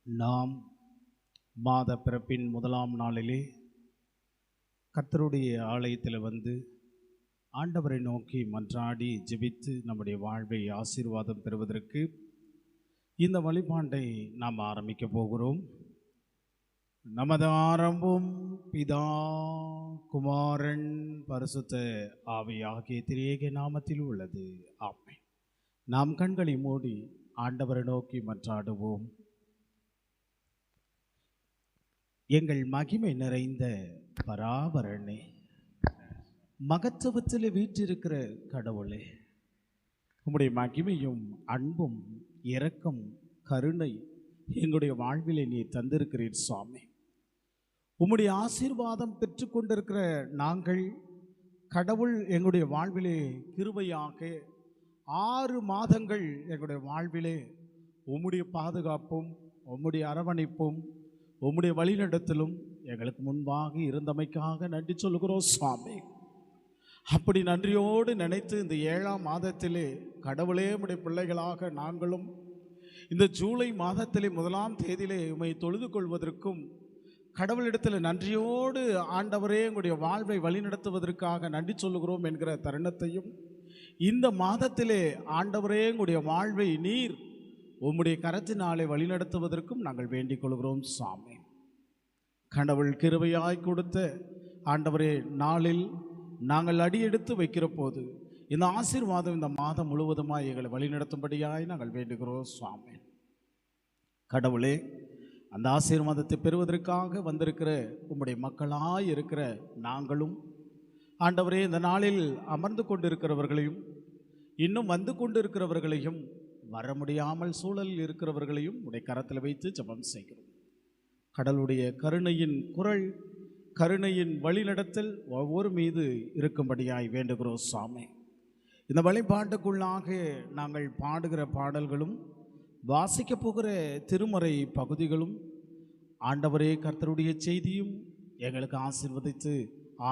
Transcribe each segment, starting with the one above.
நாம் மாத பிறப்பின் முதலாம் நாளிலே கர்த்தருடைய ஆலயத்தில் வந்து ஆண்டவரை நோக்கி மன்றாடி ஜெபித்து நம்முடைய வாழ்வை ஆசீர்வாதம் பெறுவதற்கு இந்த வழிபாட்டை நாம் ஆரம்பிக்க போகிறோம். நமது ஆரம்பம் பிதா குமாரன் பரிசுத்த ஆவியாகிய திரியேக நாமத்தில் உள்ளது. ஆமென். நாம் கண்களை மூடி ஆண்டவரை நோக்கி மன்றாடுவோம். எங்கள் மகிமை நிறைந்த பராபரனே, மகத்துவத்தில் வீற்றிருக்கிற கடவுளே, உம்முடைய மகிமையும் அன்பும் இரக்கம் கருணை எங்களுடைய வாழ்விலே நீ தந்திருக்கிறீர் சுவாமி. உம்முடைய ஆசீர்வாதம் பெற்றுக்கொண்டிருக்கிற நாங்கள் கடவுள் எங்களுடைய வாழ்விலே கிருபையாக 6 மாதங்கள் எங்களுடைய வாழ்விலே உம்முடைய பாதுகாப்பும் உம்முடைய அரவணைப்பும் உம்முடைய வழிநடத்தலும் எங்களுக்கு முன்பாக இருந்தமைக்காக நன்றி சொல்கிறோம் சுவாமி. அப்படி நன்றியோடு நினைத்து இந்த 7ஆம் மாதத்திலே கடவுளே உம்முடைய பிள்ளைகளாக நாங்களும் இந்த ஜூலை மாதத்திலே 1ஆம் தேதியிலே உம்மை தொழுது கொள்வதற்கும் கடவுளிடத்தில் நன்றியோடு ஆண்டவரே எங்களுடைய வாழ்வை வழிநடத்துவதற்காக நன்றி சொல்லுகிறோம் என்கிற தருணத்தையும், இந்த மாதத்திலே ஆண்டவரே எங்களுடைய வாழ்வை நீர் உம்முடைய கரத்தினாலே வழிநடத்துவதற்கும் நாங்கள் வேண்டிக் கொள்கிறோம் சாமி. கடவுள் கிருபையாய் கொடுத்த ஆண்டவரே நாளில் நாங்கள் அடியெடுத்து வைக்கிற போது இந்த ஆசீர்வாதம் இந்த மாதம் முழுவதுமாய் எங்களை வழிநடத்தும்படியாய் நாங்கள் வேண்டுகிறோம் சுவாமி. கடவுளே, அந்த ஆசீர்வாதத்தை பெறுவதற்காக வந்திருக்கிற உம்முடைய மக்களாய் இருக்கிற நாங்களும் ஆண்டவரே இந்த நாளில் அமர்ந்து கொண்டிருக்கிறவர்களையும் இன்னும் வந்து கொண்டிருக்கிறவர்களையும் வர முடியாமல் சூழலில் இருக்கிறவர்களையும் உடைய கரத்தில் வைத்து ஜெபம் செய்கிறோம். கடவுளுடைய கருணையின் குரல், கருணையின் வழிநடத்தல் ஒவ்வொரு மீது இருக்கும்படியாய் வேண்டுகிறோம் சாமி. இந்த வழிபாட்டுக்குள்ளாக நாங்கள் பாடுகிற பாடல்களும் வாசிக்க போகிற திருமறை பகுதிகளும் ஆண்டவரே கர்த்தருடைய செய்தியும் எங்களுக்கு ஆசீர்வதித்து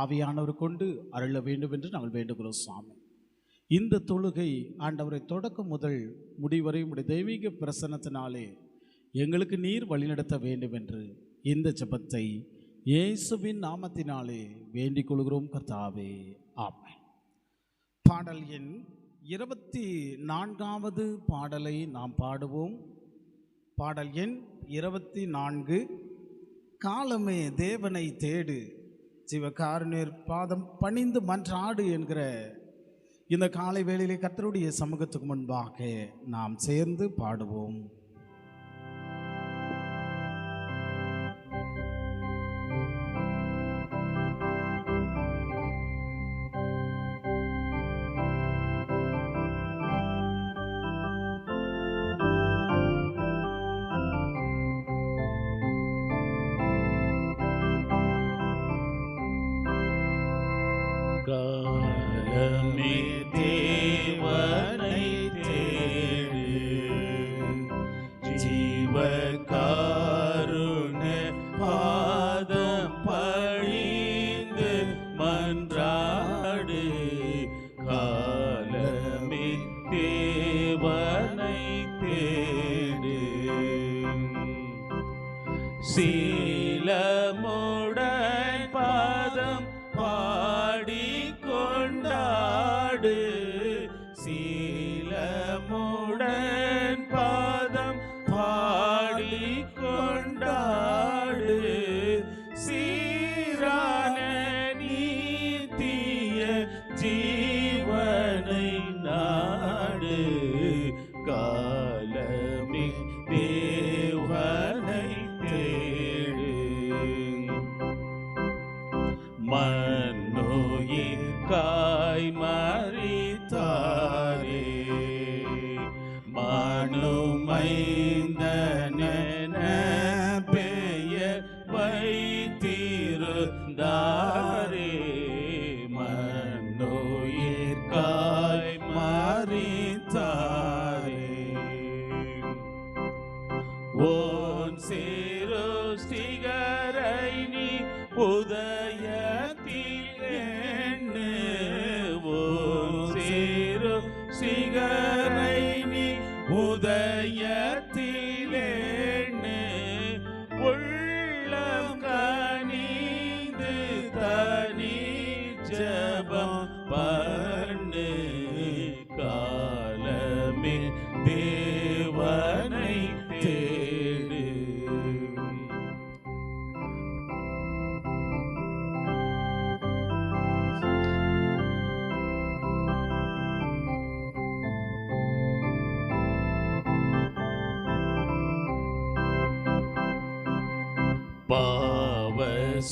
ஆவியானவர் கொண்டு அருள வேண்டும் என்று நாங்கள் வேண்டுகிறோம் சாமி. இந்த தொழுகை ஆண்டவரை தொடக்கம் முதல் முடிவரை உடைய தெய்வீக பிரசன்னத்தினாலே எங்களுக்கு நீர் வழிநடத்த வேண்டும் என்று இந்த ஜெபத்தை இயேசுவின் நாமத்தினாலே வேண்டிக் கொள்கிறோம் கர்த்தாவே. ஆமென். பாடல் எண் 24வது பாடலை நாம் பாடுவோம். பாடல் எண் 24, காலமே தேவனை தேடு, சிவகாருண்யர் பாதம் பணிந்து மன்றாடு என்கிற இந்த காலை வேளையிலே கர்த்தருடைய சமூகத்துக்கு முன்பாக நாம் சேர்ந்து பாடுவோம். காலமே தேவனை தேடு, ஜீவகாருண்ய பாதம் பணிந்து மன்றாடு. காலமே தேவனை தேடு, சீலமுடன் பாதம் பாடி கொண்டாடு. சீலமுடன் பாதம் பாடி கொண்டாடு. சீரான நீத்திய ஜீவனை நாடு. காலமே தேவனை தேடு, மன்னுயிர் காய் மரித்தாரே, மனுமைந்தன பெயர் வைத்திருந்தாரே. மன்னுயிர் காய் மரித்தாரே, ஓன் சிருஷ்டிகரை நீ உதயத்தில் எண்ணு. ஓன் சிருஷ்டிகரை நீ உதயத்தில் எண்ணு.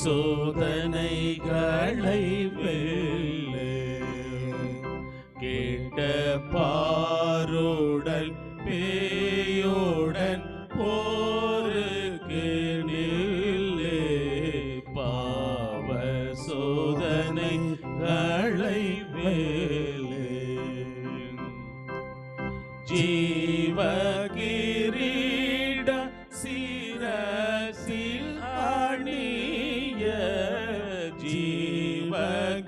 சோதனைகளை வெல்ல கேட்ட பாருடல் பேயோடன் போருக்கு நில்லு பாவ சோதனைகளை வெல்ல ஜீவ கிரீட சிரசில் அணிய ஜீவ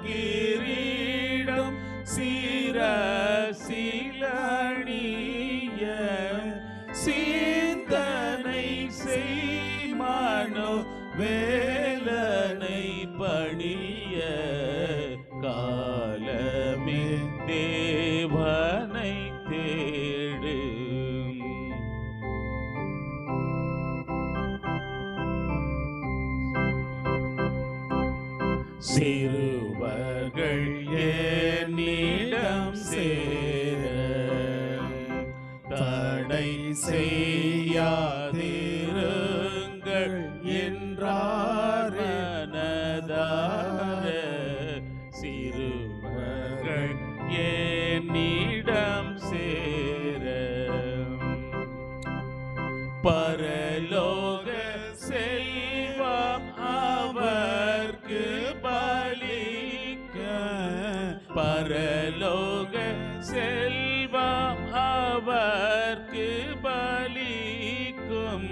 கிரீடம் சிரசில் அணிய சிந்தனை செய்மனோ வேலனை பணிய காலமே தேவனை தேடு சிறுவர்கள் என்னிடம் சேர தடை செய்யாதிருங்கள் என்றாரனதார சிறுவர்கள் என்னிடம் சேர பரலோக செல்வம் அவர்க்கு பலிக்க பரலோக செல்வம் அவர்க்கு பலிக்கும்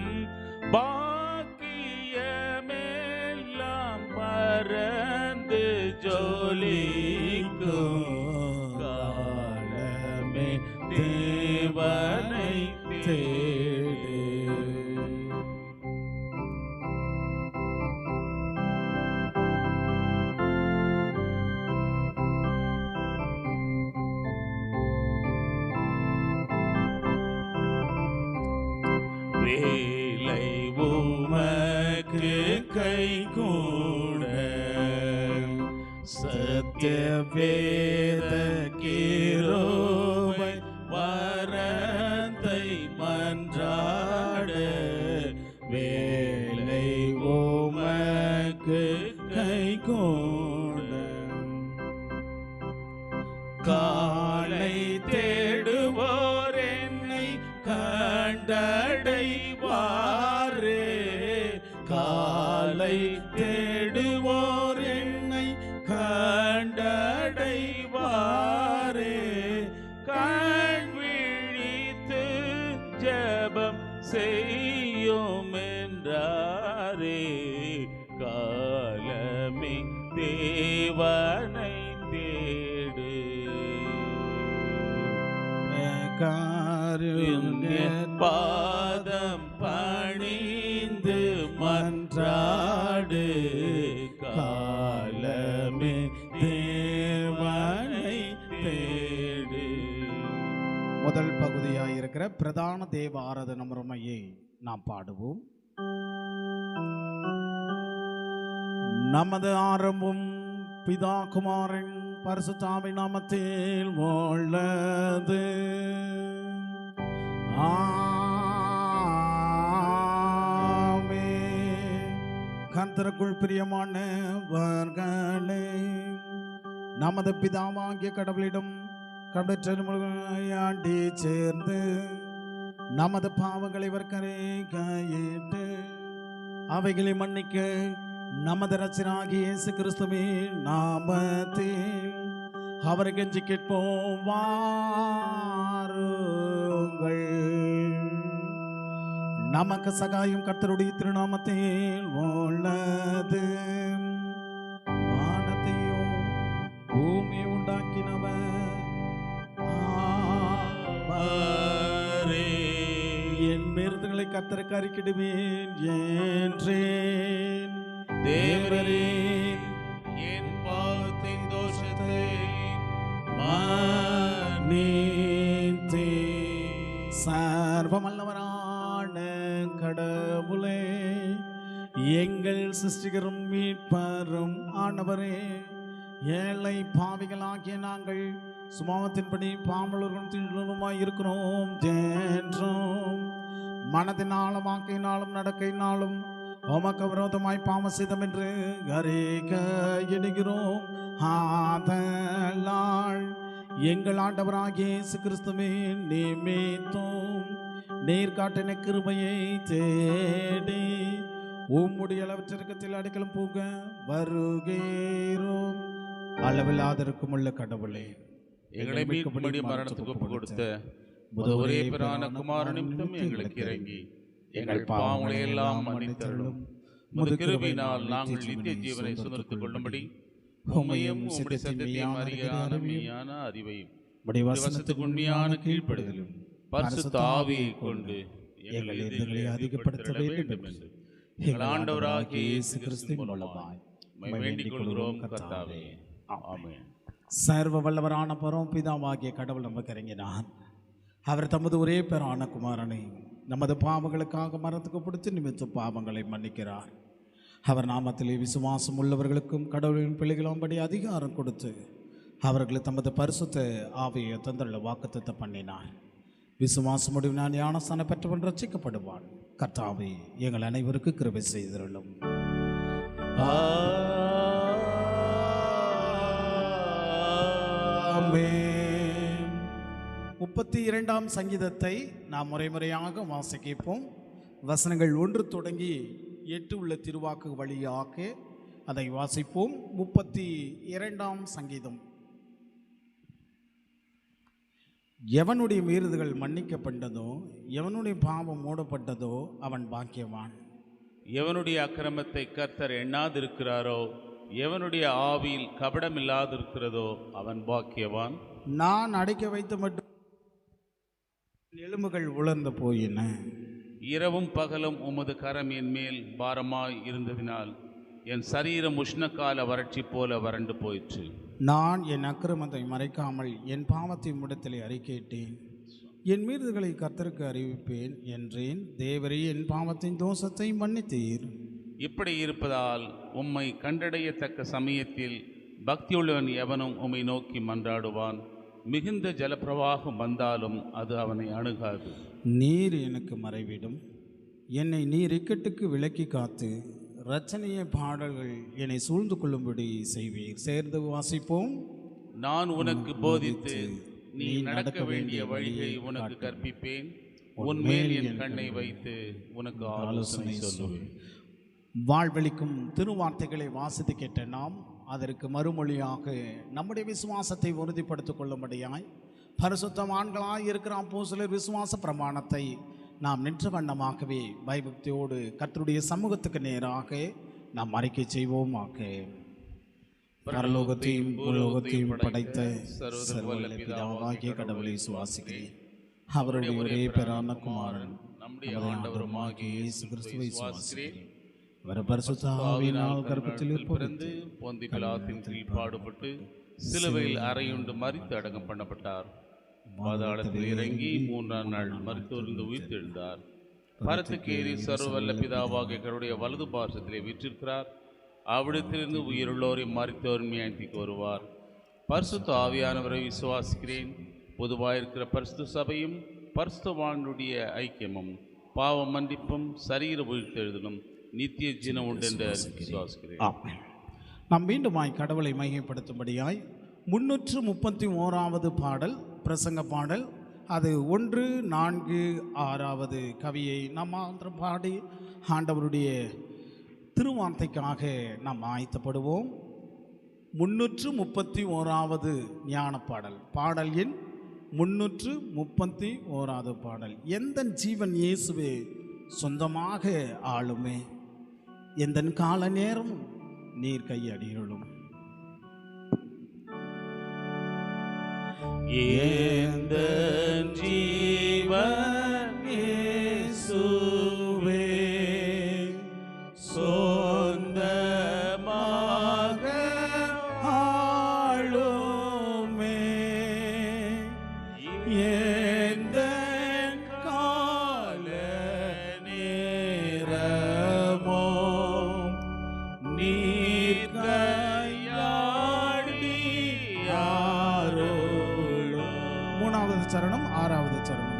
பாக்கியமெல்லாம் பரந்து ஜொலிக்கும் காலமே தேவனை தேடு வேலை உமக்கு கை கூட சத்திய வேத கிருபை வரத்தை மன்றாட வேலை உமக்கு கை கூட காலை தேடுவோர் என்னை கண்டடைவாரே காலை தேடுவோர் என்னை கண்டடைவாரே கண் விழித்து ஜெபம் செய்யும் என்றாரே காலமே தேவனை தேடு காருண்ய பாதம் பணிந்து மன்றாடு காலமே தேவனை தேடு. முதல் பகுதியாயிருக்கிற பிரதான தேவ ஆராதன முறைமையை நாம் பாடுவோம். நமது ஆரம்பம் பிதா குமாரன் பரிசுத்தாவின் நாமத்தில் உள்ளது. ஆமென். கர்த்தருக்குள் பிரியமானவர்களே, நமது பிதாவாகிய கடவுளிடம் கடற்றாண்டி சேர்ந்து நமது பாவங்களை வர்க்கரை கையிட்டு அவைகளை மன்னிக்க நமது இரட்சகராகிய இயேசு கிறிஸ்துவின் நாமத்தில் அவரை கெஞ்சி கேட்போம். வாருங்கள். நமக்கு சகாயம் கர்த்தருடைய திருநாமத்தில் உள்ளது. வானத்தையும் பூமியை உண்டாக்கினவர் என் மீறுதல்களை கர்த்தருக்கு அறிக்கிடுவேன் என்றேன். தேவரே என் பாவத்தின் தோஷத்தை மன்னித்தே. சர்வவல்லவரான கடவுளே, எங்கள் சிருஷ்டிகரும் மீட்பரும் ஆண்டவரே, ஏழை பாவிகளாகிய நாங்கள் சுபாவத்தின்படி பாம்பலூருமாய் இருக்கிறோம் என்றும் மனதினாலும் வாக்கையினாலும் நடக்கையினாலும் உமக்கு விரோதமாய் பாவம் செய்தோம் என்று அறிக்க எண்ணுகிறோம். ஆதலால் எங்கள் ஆண்டவராகிய இயேசு கிறிஸ்துவே நிமித்தம் நீர் காட்டின கிருபையை தேடி உம்முடைய அளவற்றிற்கத்தில் அடைக்கலம் போக வருகிறோம். அளவில்லாதிருக்கும் உள்ள கடவுளே, எங்களை மீட்கும்படி மரணத்துக்கு ஒப்புக் கொடுத்த ஒரே பிரான குமார நிமித்தம் எங்களுக்கு இறங்கி எங்கள் பாவங்களை எல்லாம் மன்னித்தருளும். உமது கிருபையினால் நாங்கள் நித்திய ஜீவனை சுதந்திரத்துக் கொள்ளும்படி உம்மையும் உம்முடைய சத்தியத்தையும் அறியான அறிவையும் வசத்துக்கு உண்மையான கீழ்ப்படுதலும் பரிசுத்த ஆவியை கொண்டு எங்கள் எதிர்களை அதிகப்படுத்த வேண்டும் என்று எங்கள் ஆண்டவராகிய இயேசு கிறிஸ்துவின் மூலமாய் வேண்டிக் கொள்கிறோம் கர்த்தாவே. ஆமென். சர்வ வல்லவரான பரமபிதாவாகிய கடவுள் நமக்கு இறங்கினார். அவர் தமது ஒரே பேரான குமாரனை நமது பாவங்களுக்காக மரத்துக்கு பிடித்து நிமித்த பாவங்களை மன்னிக்கிறார். அவர் நாமத்திலே விசுவாசம் உள்ளவர்களுக்கும் கடவுளின் பிள்ளைகளும்படி அதிகாரம் கொடுத்து அவர்களை தமது பரிசுத்த ஆவியை தந்துள்ள வாக்குத்தத்தம் பண்ணினார். விசுவாசமுடைய நான் ஞானஸ்தானம் பெற்றவன் ரட்சிக்கப்படுவான். கர்த்தாவே, எங்கள் அனைவருக்கு கிருபை செய்திருளும். ஆமென். 32ஆம் சங்கீதத்தை நாம் முறையாக வாசிப்போம். வசனங்கள் 1 தொடங்கி 8 உள்ள திருவாக்கு வழியாக அதை வாசிப்போம். 32ஆம் சங்கீதம். எவனுடைய மீறுதல்கள் மன்னிக்கப்பட்டதோ, எவனுடைய பாவம் மூடப்பட்டதோ அவன் பாக்கியவான். எவனுடைய அக்கிரமத்தை கர்த்தர் எண்ணாதிருக்கிறாரோ, எவனுடைய ஆவியில் கபடமில்லாதிருக்கிறதோ அவன் பாக்கியவான். நான் அடைக்க வைத்து மட்டும் எலும்புகள் உலர்ந்து போயின. இரவும் பகலும் உமது கரம் என் மேல் பாரமாய் இருந்ததினால் என் சரீரம் உஷ்ணக்கால வறட்சி போல வறண்டு போயிற்று. நான் என் அக்கிரமத்தை மறைக்காமல் என் பாவத்தை முடத்திலே அறிக்கையிட்டேன். என் மீறுதல்களை கர்த்தருக்கு அறிவிப்பேன் என்றேன். தேவரே, என் பாவத்தின் தோஷத்தை மன்னித்தீர். இப்படி இருப்பதால் உம்மை கண்டடையத்தக்க சமயத்தில் பக்தியுள்ளவன் எவனும் உம்மை நோக்கி மன்றாடுவான். மிகுந்த ஜலப்பிரவாகம் வந்தாலும் அது அவனை அணுகாது. நீர் எனக்கு மறைவிடும். என்னை நீர் இக்கட்டுக்கு விலக்கி காத்து இரட்சணிய பாடல்கள் என்னை சூழ்ந்து கொள்ளும்படி செய்வீர். சேர்ந்து வாசிப்போம். நான் உனக்கு போதித்து நீ நடக்க வேண்டிய வழியை உனக்கு கற்பிப்பேன். உன்மேல் என் கண்ணை வைத்து உனக்கு ஆலோசனை சொல்லுவேன். வாழ்வளிக்கும் திருவார்த்தைகளை வாசித்து கேட்ட நாம் அதற்கு மறுமொழியாக நம்முடைய விசுவாசத்தை உறுதிப்படுத்திக் கொள்ளும்படியாய் பரிசுத்தவான்களாய் இருக்கிற அப்போஸ்தலர் விசுவாச பிரமாணத்தை நாம் நின்ற வண்ணமாகவே பயபக்தியோடு கர்த்தருடைய சமூகத்துக்கு நேராக நாம் அறிக்கை செய்வோமாக. பரலோகத்தையும் பூலோகத்தையும் படைத்த சர்வவல்ல பிதாவாகிய கடவுளை விசுவாசிக்கிறேன். அவருடைய ஒரே பேரான குமாரன் நம்முடைய ஆண்டவருமாகிய இயேசு கிறிஸ்துவை விசுவாசிக்கிறேன். அவர் பரிசுத்த ஆவியினால் கர்ப்பத்தில் பிறந்து பொந்தி பிலாத்தின் கீழ் பாடுபட்டு சிலுவையில் அறையுண்டு மரித்து அடக்கம் பண்ணப்பட்டார். பாதாளத்தில் இறங்கி 3ஆம் நாள் மரித்தோர்ந்து உயிர்த்தெழுந்தார். பரத்துக்கேறி சர்வவல்ல பிதாவாகிய கடவுளுடைய வலது பார்சத்திலே வீற்றிருக்கிறார். அவ்விடத்திலிருந்து உயிருள்ளோரை மரித்தோர்மை அழைத்து வருவார். பரிசுத்த ஆவியானவரை விசுவாசிக்கிறேன். பொதுவாயிருக்கிற பரிசுத்த சபையும் பரிசுத்தவானுடைய ஐக்கியமும் பாவ மன்னிப்பும் சரீர உயிர்த்தெழுதலும் நித்திய ஜீவனும் உண்டு என்று விசுவாசிக்கிறேன். நாம் மீண்டுமாய் கடவுளை மையப்படுத்தும்படியாய் 331வது பாடல், பிரசங்க பாடல், அது 1, 4, 6வது கவியை நாம் மாத்திரம் பாடி ஆண்டவருடைய திருவார்த்தைக்காக நாம் ஆயத்தப்படுவோம். 331வது ஞான பாடல், பாடல் எண் 331வது பாடல். எந்த ஜீவன் இயேசுவே சொந்தமாக ஆளுமே, எந்த கால நேரம் நீர் கையடிகளும். ஏந்த ஜீவன் இயேசுவே சொந்தமாக ஆளுமே, எந்த கால நேரமோ நீர் கையாடி யாரோடும். 3வது சரணம், 6வது சரணம்.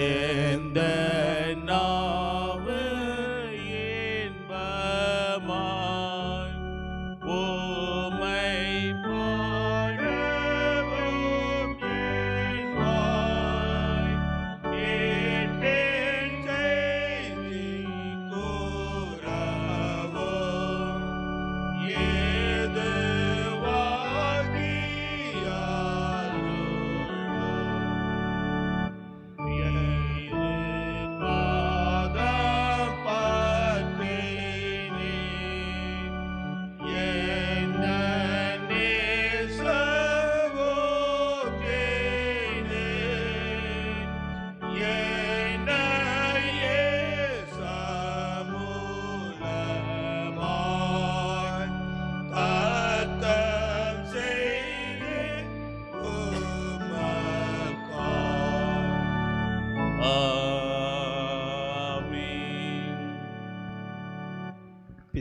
ஏந்த நாவு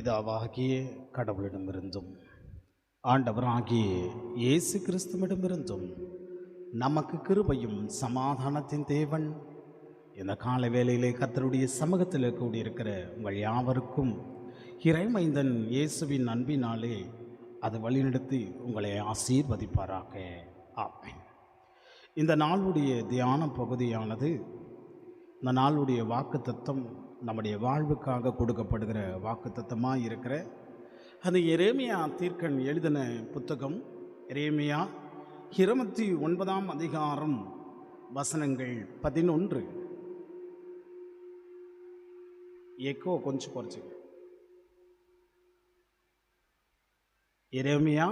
பிதாவாகிய கடவுளிடமிருந்தும் ஆண்டவராகிய இயேசு கிறிஸ்துவிடமிருந்தும் நமக்கு கிருபையும் சமாதானத்தின் தேவன் இந்த கால வேளையிலே கர்த்தருடைய சமூகத்தில் கூடியிருக்கிற உங்கள் யாவருக்கும் இறைமைந்தன் இயேசுவின் அன்பினாலே அது வழிநடத்தி உங்களை ஆசீர்வதிப்பாராக. ஆமென். இந்த நாளுடைய தியான பகுதியானது இந்த நாளுடைய வாக்குத்தத்தம் நம்முடைய வாழ்வுக்காக கொடுக்கப்படுகிற வாக்குத்தத்தமாக இருக்கிற அது எரேமியா தீர்க்கன் எழுதின புத்தகம் எரேமியா 29ஆம் அதிகாரம் வசனங்கள் 11. எக்கோ கொஞ்சம் குறைச்சிங்க. எரேமியா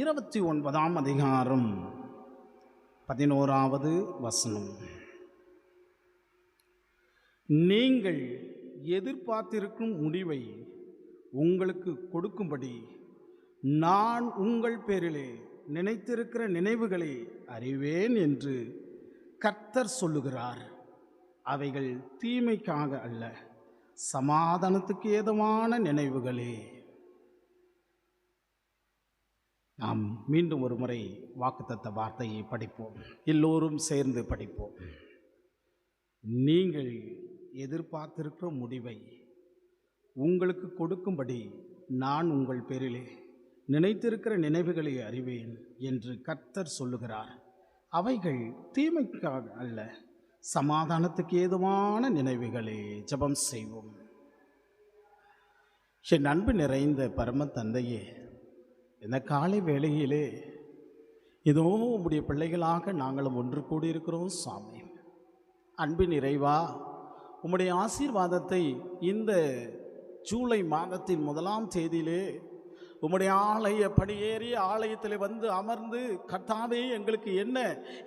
29ஆம் அதிகாரம் 11வது வசனம். நீங்கள் எதிர்பார்த்திருக்கும் முடிவை உங்களுக்கு கொடுக்கும்படி நான் உங்கள் பேரிலே நினைத்திருக்கிற நினைவுகளை அறிவேன் என்று கர்த்தர் சொல்லுகிறார். அவைகள் தீமைக்காக அல்ல, சமாதானத்துக்கு ஏதுவான நினைவுகளே. நாம் மீண்டும் ஒரு முறை வாக்குத்தத்த வார்த்தையை படிப்போம். எல்லோரும் சேர்ந்து படிப்போம். நீங்கள் எதிர்பார்த்திருக்கிற முடிவை உங்களுக்கு கொடுக்கும்படி நான் உங்கள் பேரிலே நினைத்திருக்கிற நினைவுகளை அறிவேன் என்று கர்த்தர் சொல்லுகிறார். அவைகள் தீமைக்காக அல்ல, சமாதானத்துக்கு ஏதுவான நினைவுகளே. ஜெபம் செய்வோம். என் அன்பு நிறைந்த பரம தந்தையே, இந்த காலை வேளையிலே இதோ உம்முடைய பிள்ளைகளாக நாங்களும் ஒன்று கூடியிருக்கிறோம் சாமி. அன்பின் நிறைவா, உம்முடைய ஆசீர்வாதத்தை இந்த ஜூலை மாதத்தின் 1ஆம் தேதியிலே உம்முடைய படியேறி ஆலயத்தில் வந்து அமர்ந்து கர்த்தாவே எங்களுக்கு என்ன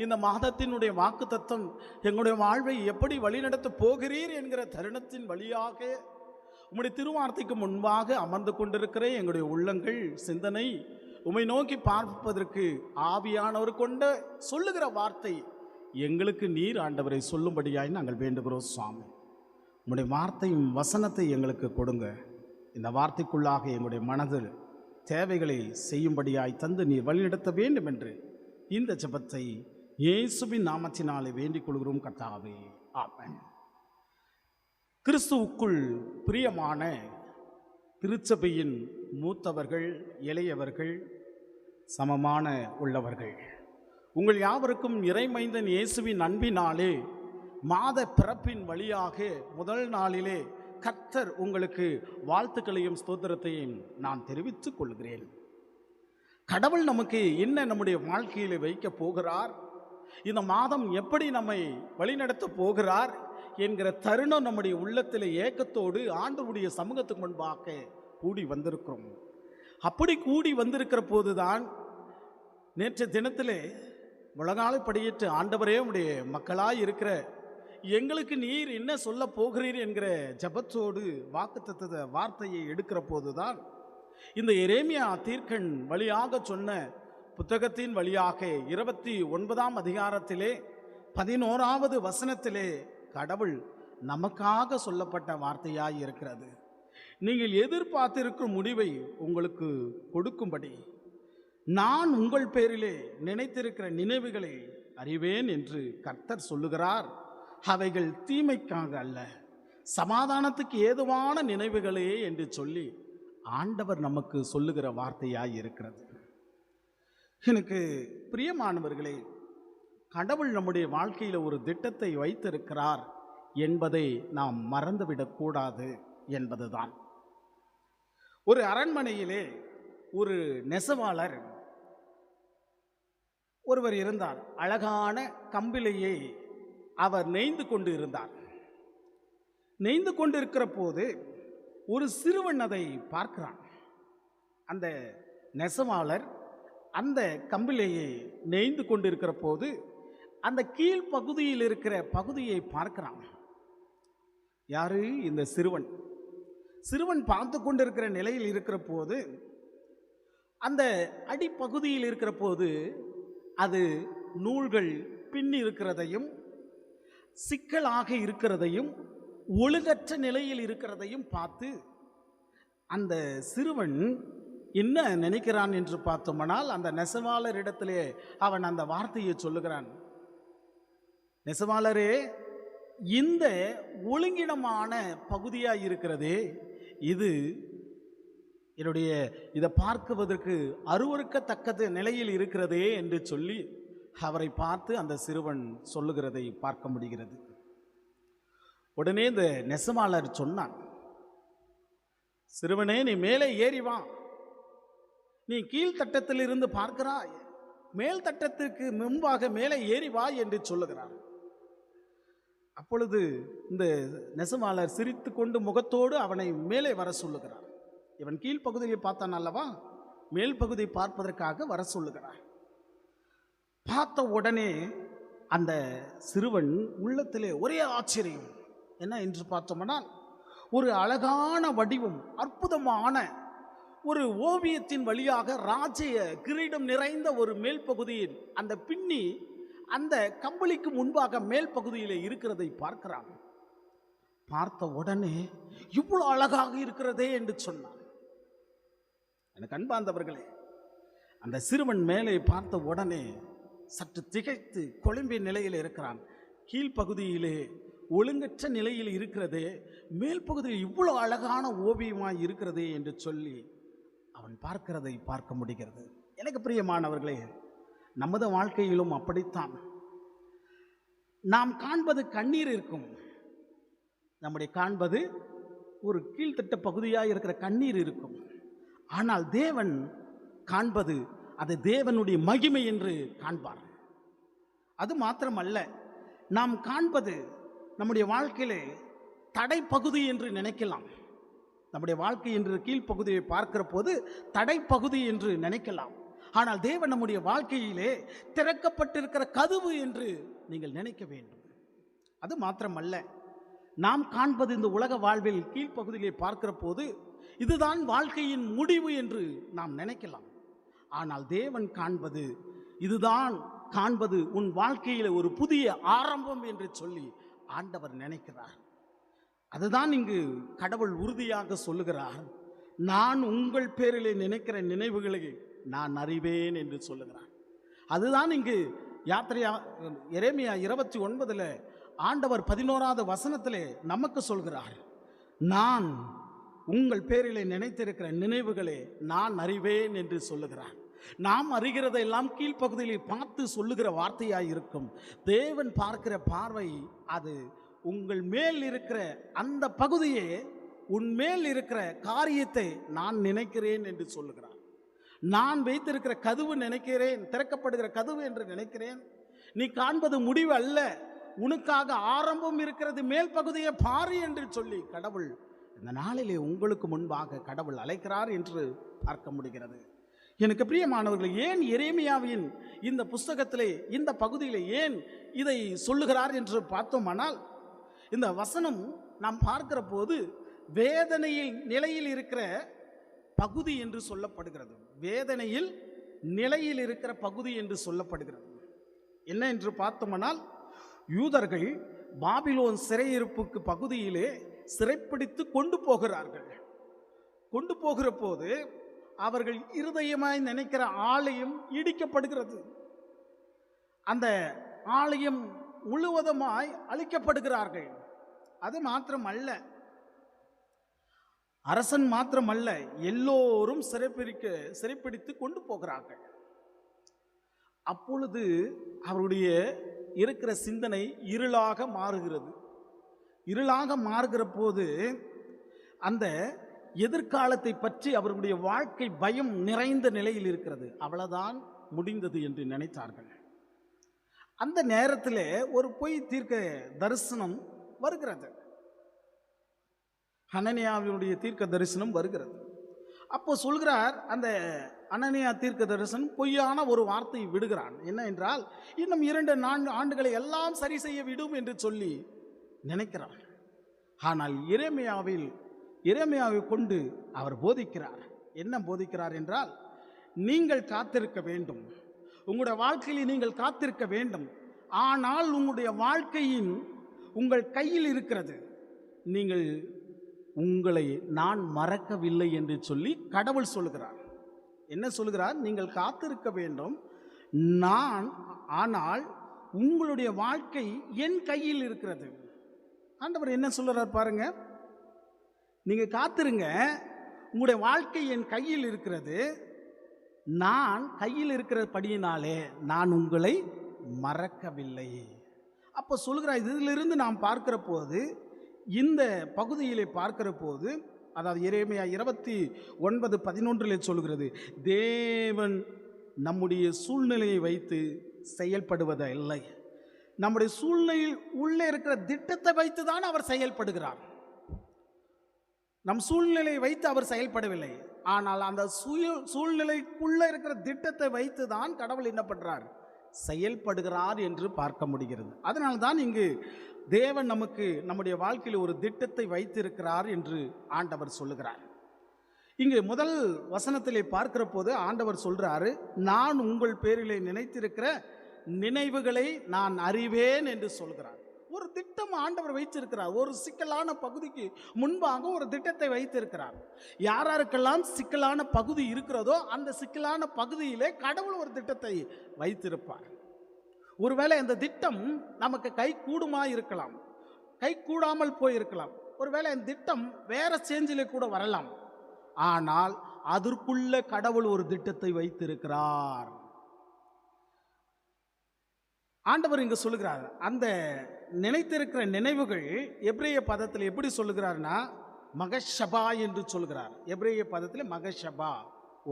இந்த மாதத்தினுடைய வாக்குத்தத்தம், எங்களுடைய வாழ்வை எப்படி வழிநடத்தப் போகிறீர் என்கிற தருணத்தின் வழியாக உம்முடைய திருவார்த்தைக்கு முன்பாக அமர்ந்து கொண்டிருக்கிற எங்களுடைய உள்ளங்கள் சிந்தனை உம்மை நோக்கி பார்ப்பதற்கு ஆவியானவர் கொண்ட சொல்லுகிற வார்த்தை எங்களுக்கு நீர் ஆண்டவரை சொல்லும்படியாய் நாங்கள் வேண்டுகிறோம் சுவாமி. உம்முடைய வார்த்தையும் வசனத்தை எங்களுக்கு கொடுங்க. இந்த வார்த்தைக்குள்ளாக எங்களுடைய மனதில் தேவைகளை செய்யும்படியாய் தந்து நீர் வழிநடத்த வேண்டும் என்று இந்த ஜெபத்தை இயேசுவின் நாமத்தினாலே வேண்டிக் கொள்கிறோம் கர்த்தாவே. ஆமென். கிறிஸ்துவுக்குள் பிரியமான திருச்சபையின் மூத்தவர்கள், இளையவர்கள், சமமான உள்ளவர்கள், உங்கள் யாவருக்கும் இறைமைந்தன் இயேசுவின் அன்பினாலே மாத பிறப்பின் வழியாக முதல் நாளிலே கர்த்தர் உங்களுக்கு வாழ்த்துக்களையும் ஸ்தோத்திரத்தையும் நான் தெரிவித்துக் கொள்கிறேன். கடவுள் நமக்கு என்ன நம்முடைய வாழ்க்கையில் வைக்க போகிறார், இந்த மாதம் எப்படி நம்மை வழிநடத்த போகிறார் என்கிற தருணம் நம்முடைய உள்ளத்தில் ஏக்கத்தோடு ஆண்டவருடைய சமூகத்துக்கு முன்பாக கூடி வந்திருக்கிறோம். அப்படி கூடி வந்திருக்கிற போதுதான் நேற்று தினத்திலே முழங்காலை படியிட்டு ஆண்டவரே உடைய மக்களாய் இருக்கிற எங்களுக்கு நீர் என்ன சொல்ல போகிறீர் என்கிற ஜெபத்தோடு வாக்குத்தத்த வார்த்தையை எடுக்கிற போதுதான் இந்த எரேமியா தீர்க்கன் வழியாக சொன்ன புத்தகத்தின் வழியாக 29ஆம் அதிகாரத்திலே 11வது வசனத்திலே கடவுள் நமக்காக சொல்லப்பட்ட வார்த்தையாய் இருக்கிறது. நீங்கள் எதிர்பார்த்திருக்கும் முடிவை உங்களுக்கு கொடுக்கும்படி நான் உங்கள் பேரிலே நினைத்திருக்கிற நினைவுகளை அறிவேன் என்று கர்த்தர் சொல்லுகிறார். அவைகள் தீமைக்காக அல்ல, சமாதானத்துக்கு ஏதுவான நினைவுகளே என்று சொல்லி ஆண்டவர் நமக்கு சொல்லுகிற வார்த்தையாய் இருக்கிறது. எனக்கு பிரியமானவர்களே, கடவுள் நம்முடைய வாழ்க்கையில் ஒரு திட்டத்தை வைத்திருக்கிறார் என்பதை நாம் மறந்துவிடக்கூடாது என்பதுதான். ஒரு அரண்மனையிலே ஒரு நெசவாளர் ஒருவர் இருந்தார். அழகான கம்பிளையை அவர் நெய்ந்து கொண்டு இருந்தார். நெய்ந்து கொண்டிருக்கிற போது ஒரு சிறுவன் அதை பார்க்கிறான். அந்த நெசவாளர் அந்த கம்பிளையை நெய்ந்து கொண்டிருக்கிற போது அந்த கீழ்ப்பகுதியில் இருக்கிற பகுதியை பார்க்கிறான். யாரு? இந்த சிறுவன். சிறுவன் பார்த்து கொண்டிருக்கிற நிலையில் இருக்கிற போது அந்த அடிப்பகுதியில் இருக்கிற போது அது நூல்கள் பின்னி இருக்கிறதையும் சிக்கலாக இருக்கிறதையும் ஒழுங்கற்ற நிலையில் இருக்கிறதையும் பார்த்து அந்த சிறுவன் என்ன நினைக்கிறான் என்று பார்த்தோமானால், அந்த நெசவாளரிடத்திலே அவன் அந்த வார்த்தையை சொல்லுகிறான். நெசவாளரே, இந்த ஒழுங்கினமான பகுதியாக இருக்கிறதே, இது என்னுடைய இதை பார்க்குவதற்கு அருவருக்கத்தக்கது நிலையில் இருக்கிறதே என்று சொல்லி அவரை பார்த்து அந்த சிறுவன் சொல்லுகிறதை பார்க்க முடிகிறது. உடனே இந்த நெசவாளர் சொன்னான், சிறுவனே, நீ மேலே ஏறி வா. நீ கீழ்த்தட்டத்தில் இருந்து பார்க்கிறாய், மேல் தட்டத்திற்கு முன்பாக மேலே ஏறி வா என்று சொல்லுகிறான். அப்பொழுது இந்த நெசவாளர் சிரித்து கொண்டு முகத்தோடு அவனை மேலே வர சொல்லுகிறார். இவன் கீழ்ப்பகுதியை பார்த்தான் அல்லவா, மேல் பகுதியை பார்ப்பதற்காக வர சொல்லுகிறார். பார்த்த உடனே அந்த சிறுவன் உள்ளத்திலே ஒரே ஆச்சரியம். என்ன என்று பார்த்தோம்னால், ஒரு அழகான வடிவம், அற்புதமான ஒரு ஓவியத்தின் வழியாக ராஜ்ய கிரீடம் நிறைந்த ஒரு மேல் பகுதியில் அந்த பின்னி அந்த கம்பளிக்கு முன்பாக மேல் பகுதியில் இருக்கிறதை பார்க்கிறான். பார்த்த உடனே இவ்வளவு அழகாக இருக்கிறதே என்று சொன்னான். எனக்கு அன்பார்ந்தவர்களே, அந்த சிறுவன் மேலே பார்த்த உடனே சற்று திகைத்து குழம்பிய நிலையில் இருக்கிறான். கீழ்ப்பகுதியிலே ஒழுங்கற்ற நிலையில் இருக்கிறதே, மேல் பகுதியில் இவ்வளவு அழகான ஓவியமாய் இருக்கிறதே என்று சொல்லி அவன் பார்க்கிறதை பார்க்க முடிகிறது. எனக்கு பிரியமானவர்களே, நமது வாழ்க்கையிலும் அப்படித்தான். நாம் காண்பது கண்ணீர் இருக்கும், நம்முடைய காண்பது ஒரு கீழ்த்தட்ட பகுதியாக இருக்கிற கண்ணீர் இருக்கும். ஆனால் தேவன் காண்பது அது தேவனுடைய மகிமை என்று காண்பார். அது மாத்திரமல்ல, நாம் காண்பது நம்முடைய வாழ்க்கையிலே தடைப்பகுதி என்று நினைக்கலாம். நம்முடைய வாழ்க்கை என்று கீழ்ப்பகுதியை பார்க்கிற போது தடைப்பகுதி என்று நினைக்கலாம். ஆனால் தேவன் நம்முடைய வாழ்க்கையிலே திறக்கப்பட்டிருக்கிற கதவு என்று நீங்கள் நினைக்க வேண்டும். அது மாத்திரமல்ல, நாம் காண்பது இந்த உலக வாழ்வில் கீழ்ப்பகுதியிலே பார்க்கிற போது இதுதான் வாழ்க்கையின் முடிவு என்று நாம் நினைக்கலாம். ஆனால் தேவன் காண்பது, இதுதான் காண்பது உன் வாழ்க்கையில் ஒரு புதிய ஆரம்பம் என்று சொல்லி ஆண்டவர் நினைக்கிறார். அதுதான் இங்கு கடவுள் உறுதியாக சொல்லுகிறார். நான் உங்கள் பேரிலே நினைக்கிற நினைவுகளை நான் அறிவேன் என்று சொல்லுகிறார். அதுதான் இங்கு எரேமியா 29 ஆண்டவர் 11வது வசனத்திலே நமக்கு சொல்கிறார். நான் உங்கள் பேரிலே நினைத்திருக்கிற நினைவுகளே நான் அறிவேன் என்று சொல்லுகிறார். நாம் அறிகிறதெல்லாம் கீழ்ப்பகுதியிலே பார்த்து சொல்லுகிற வார்த்தையாய் இருக்கும். தேவன் பார்க்கிற பார்வை அது உங்கள் மேல் இருக்கிற அந்த பகுதியே, உன்மேல் இருக்கிற காரியத்தை நான் நினைக்கிறேன் என்று சொல்லுகிறார். நான் வைத்திருக்கிற கதவு நினைக்கிறேன், திறக்கப்படுகிற கதவு என்று நினைக்கிறேன். நீ காண்பது முடிவு அல்ல, உனக்காக ஆரம்பம் இருக்கிறது, மேல் பகுதியை பாரு என்று சொல்லி கடவுள் இந்த நாளிலே உங்களுக்கு முன்பாக கடவுள் அழைக்கிறார் என்று பார்க்க முடிகிறது. எனக்கு பிரியமானவர்கள், ஏன் எரேமியாவின் இந்த புஸ்தகத்திலே இந்த பகுதியில் ஏன் இதை சொல்லுகிறார் என்று பார்த்தோமானால், இந்த வசனம் நாம் பார்க்கிற போது வேதனையில் நிலையில் இருக்கிற பகுதி என்று சொல்லப்படுகிறது. வேதனையில் நிலையில் இருக்கிற பகுதி என்று சொல்லப்படுகிறது. என்ன என்று பார்த்தோமானால், யூதர்கள் பாபிலோன் சிறையிருப்புக்கு பகுதியிலே சிறைப்பிடித்து கொண்டு போகிறார்கள். கொண்டு போகிற போது அவர்கள் இருதயமாய் நினைக்கிற ஆலயம் இடிக்கப்படுகிறது. அந்த ஆலயம் முழுவதுமாய் அழிக்கப்படுகிறார்கள். அது மாத்திரமல்ல, அரசன் மாத்திரமல்ல, எல்லோரும் சிறைப்பிடித்து கொண்டு போகிறார்கள். அப்பொழுது அவருடைய இருக்கிற சிந்தனை இருளாக மாறுகிறது. இருளாக மாறுகிற போது அந்த எதிர்காலத்தை பற்றி அவர்களுடைய வாழ்க்கை பயம் நிறைந்த நிலையில் இருக்கிறது. அவ்வளவுதான் முடிந்தது என்று நினைத்தார்கள். அந்த நேரத்தில் ஒரு பொய் தீர்க்க தரிசனம் வருகிறது. அனனியாவினுடைய தீர்க்க தரிசனம் வருகிறது. அப்போ சொல்கிறார், அந்த அனனியா தீர்க்க தரிசனம் பொய்யான ஒரு வார்த்தை விடுகிறான். என்ன என்றால், இன்னும் 2-4 ஆண்டுகளை எல்லாம் சரி செய்ய விடும் என்று சொல்லி நினைக்கிறார். ஆனால் எரேமியாவை கொண்டு அவர் போதிக்கிறார். என்ன போதிக்கிறார் என்றால், நீங்கள் காத்திருக்க வேண்டும், உங்களுடைய வாழ்க்கையில் நீங்கள் காத்திருக்க வேண்டும். ஆனால் உங்களுடைய வாழ்க்கையின் உங்கள் கையில் இருக்கிறது. நீங்கள் உங்களை நான் மறக்கவில்லை என்று சொல்லி கடவுள் சொல்லுகிறார். என்ன சொல்லுகிறார்? நீங்கள் காத்திருக்க வேண்டும், ஆனால் உங்களுடைய வாழ்க்கை என் கையில் இருக்கிறது. ஆண்டவர் என்ன சொல்லுறார் பாருங்க, நீங்க காத்திருங்க, உங்களுடைய வாழ்க்கை என் கையில் இருக்கிறது, நான் கையில் இருக்கிறபடியினாலே நான் உங்களை மறக்கவில்லை. அப்போ சொல்கிறார். இதிலிருந்து நாம் பார்க்கிற போது, இந்த பகுதியிலே பார்க்கிற போது, அதாவது எரேமியா 29:11 சொல்கிறது, தேவன் நம்முடைய சூழ்நிலையை வைத்து செயல்படுவதில்லை, நம்முடைய சூழ்நிலையில் உள்ளே இருக்கிற திட்டத்தை வைத்து தான் அவர் செயல்படுகிறார். நம் சூழ்நிலையை வைத்து அவர் செயல்படவில்லை, ஆனால் அந்த சூழ்நிலைக்குள்ள இருக்கிற திட்டத்தை வைத்து தான் கடவுள் என்ன பண்றார்? செயல்படுகிறார் என்று பார்க்க முடிகிறது. அதனால தான் இங்கு தேவன் நமக்கு நம்முடைய வாழ்க்கையில் ஒரு திட்டத்தை வைத்திருக்கிறார் என்று ஆண்டவர் சொல்லுகிறார். இங்கு முதல் வசனத்திலே பார்க்கிற போது ஆண்டவர் சொல்றாரு, நான் உங்கள் பேரிலே நினைத்திருக்கிற நினைவுகளை நான் அறிவேன் என்று சொல்கிறார். ஒரு திட்டம் ஆண்டவர் வைத்திருக்கிறார். ஒரு சிக்கலான பகுதிக்கு முன்பாக ஒரு திட்டத்தை வைத்திருக்கிறார். யாருக்கெல்லாம் சிக்கலான பகுதி இருக்கிறதோ அந்த சிக்கலான பகுதியிலே கடவுள் ஒரு திட்டத்தை வைத்திருப்பார். ஒருவேளை அந்த திட்டம் நமக்கு கை கூடுமா இருக்கலாம், கை கூடாமல் போயிருக்கலாம். ஒருவேளை அந்த திட்டம் வேற சேஞ்சிலே கூட வரலாம். ஆனால் அதற்குள்ள கடவுள் ஒரு திட்டத்தை வைத்திருக்கிறார். ஆண்டவர் இங்கு சொல்லுகிறார், அந்த நினைத்திருக்கிற நினைவுகள் எபிரேய பதத்தில் எப்படி சொல்லுகிறார்னா மகஷபா என்று சொல்கிறார். எபிரேய பதத்தில் மகஷபா,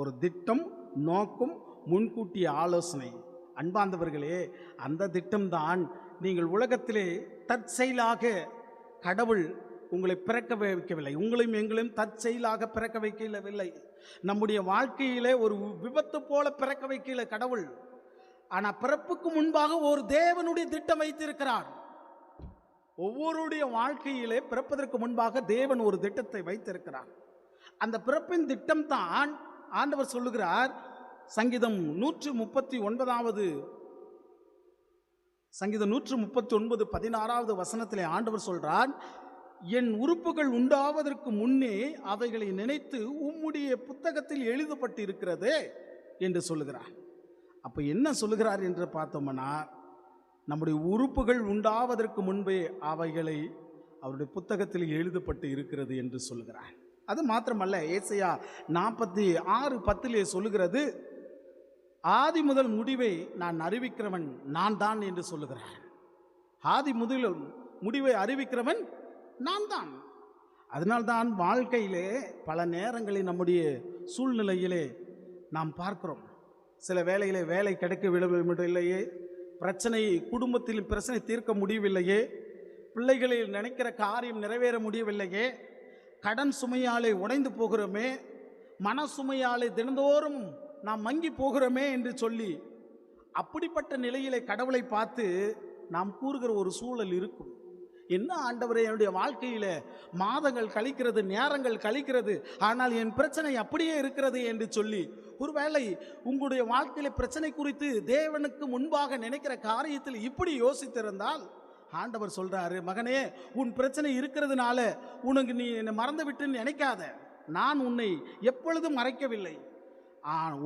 ஒரு திட்டம், நோக்கம், முன்கூட்டிய ஆலோசனை. அன்பார்ந்தவர்களே, அந்த திட்டம்தான் நீங்கள் உலகத்திலே தற்செயலாக கடவுள் உங்களை பிறக்க வைக்கவில்லை, உங்களையும் எங்களையும் தற்செயலாக பிறக்க வைக்கவில்லை. நம்முடைய வாழ்க்கையிலே ஒரு விபத்து போல பிறக்க வைக்கல கடவுள். ஆனால் பிறப்புக்கு முன்பாக ஒரு தேவனுடைய திட்டம் வைத்திருக்கிறார். ஒவ்வொருடைய வாழ்க்கையிலே பிறப்பதற்கு முன்பாக தேவன் ஒரு திட்டத்தை வைத்திருக்கிறார். அந்த பிறப்பின் திட்டம் தான் ஆண்டவர் சொல்லுகிறார். சங்கீதம் 139 சங்கீதம் 139:16 வசனத்திலே ஆண்டவர் சொல்றார், என் உறுப்புகள் உண்டாவதற்கு முன்னே அவைகளை நினைத்து உம்முடைய புத்தகத்தில் எழுதப்பட்டு இருக்கிறது என்று சொல்லுகிறார். அப்போ என்ன சொல்லுகிறார் என்று பார்த்தோம்னா, நம்முடைய உறுப்புகள் உண்டாவதற்கு முன்பே அவைகளை அவருடைய புத்தகத்தில் எழுதப்பட்டு இருக்கிறது என்று சொல்லுகிறார். அது மாத்திரமல்ல, ஏசாயா 46:10 சொல்லுகிறது, ஆதி முதல் முடிவை நான் அறிவிக்கிறவன் நான் தான் என்று சொல்லுகிறார். ஆதி முதல் முடிவை அறிவிக்கிறவன் நான் தான். அதனால்தான் வாழ்க்கையிலே பல நேரங்களில் நம்முடைய சூழ்நிலையிலே நாம் பார்க்கிறோம், சில வேளையிலே வேலை கிடைக்க விடவில்லையே, பிரச்சனை, குடும்பத்தில் பிரச்சனை தீர்க்க முடியவில்லையே, பிள்ளைகளில் நினைக்கிற காரியம் நிறைவேற முடியவில்லையே, கடன் சுமையாலே உடைந்து போகிறோமே, மன சுமையாலே தினந்தோறும் நாம் மங்கி போகிறோமே என்று சொல்லி அப்படிப்பட்ட நிலையிலே கடவுளை பார்த்து நாம் கூறுகிற ஒரு சூழல் இருக்கும். என்ன ஆண்டவரே, என்னுடைய வாழ்க்கையில் மாதங்கள் கழிக்கிறது, நேரங்கள் கழிக்கிறது, ஆனால் என் பிரச்சனை அப்படியே இருக்கிறது என்று சொல்லி ஒருவேளை உங்களுடைய வாழ்க்கையில பிரச்சனை குறித்து தேவனுக்கு முன்பாக நினைக்கிற காரியத்தில் இப்படி யோசித்திருந்தால் ஆண்டவர் சொல்றாரு, மகனே, உன் பிரச்சனை இருக்கிறதுனால உனக்கு நீ என்னை மறந்து விட்டுன்னு நினைக்காத, நான் உன்னை எப்பொழுதும் மறைக்கவில்லை,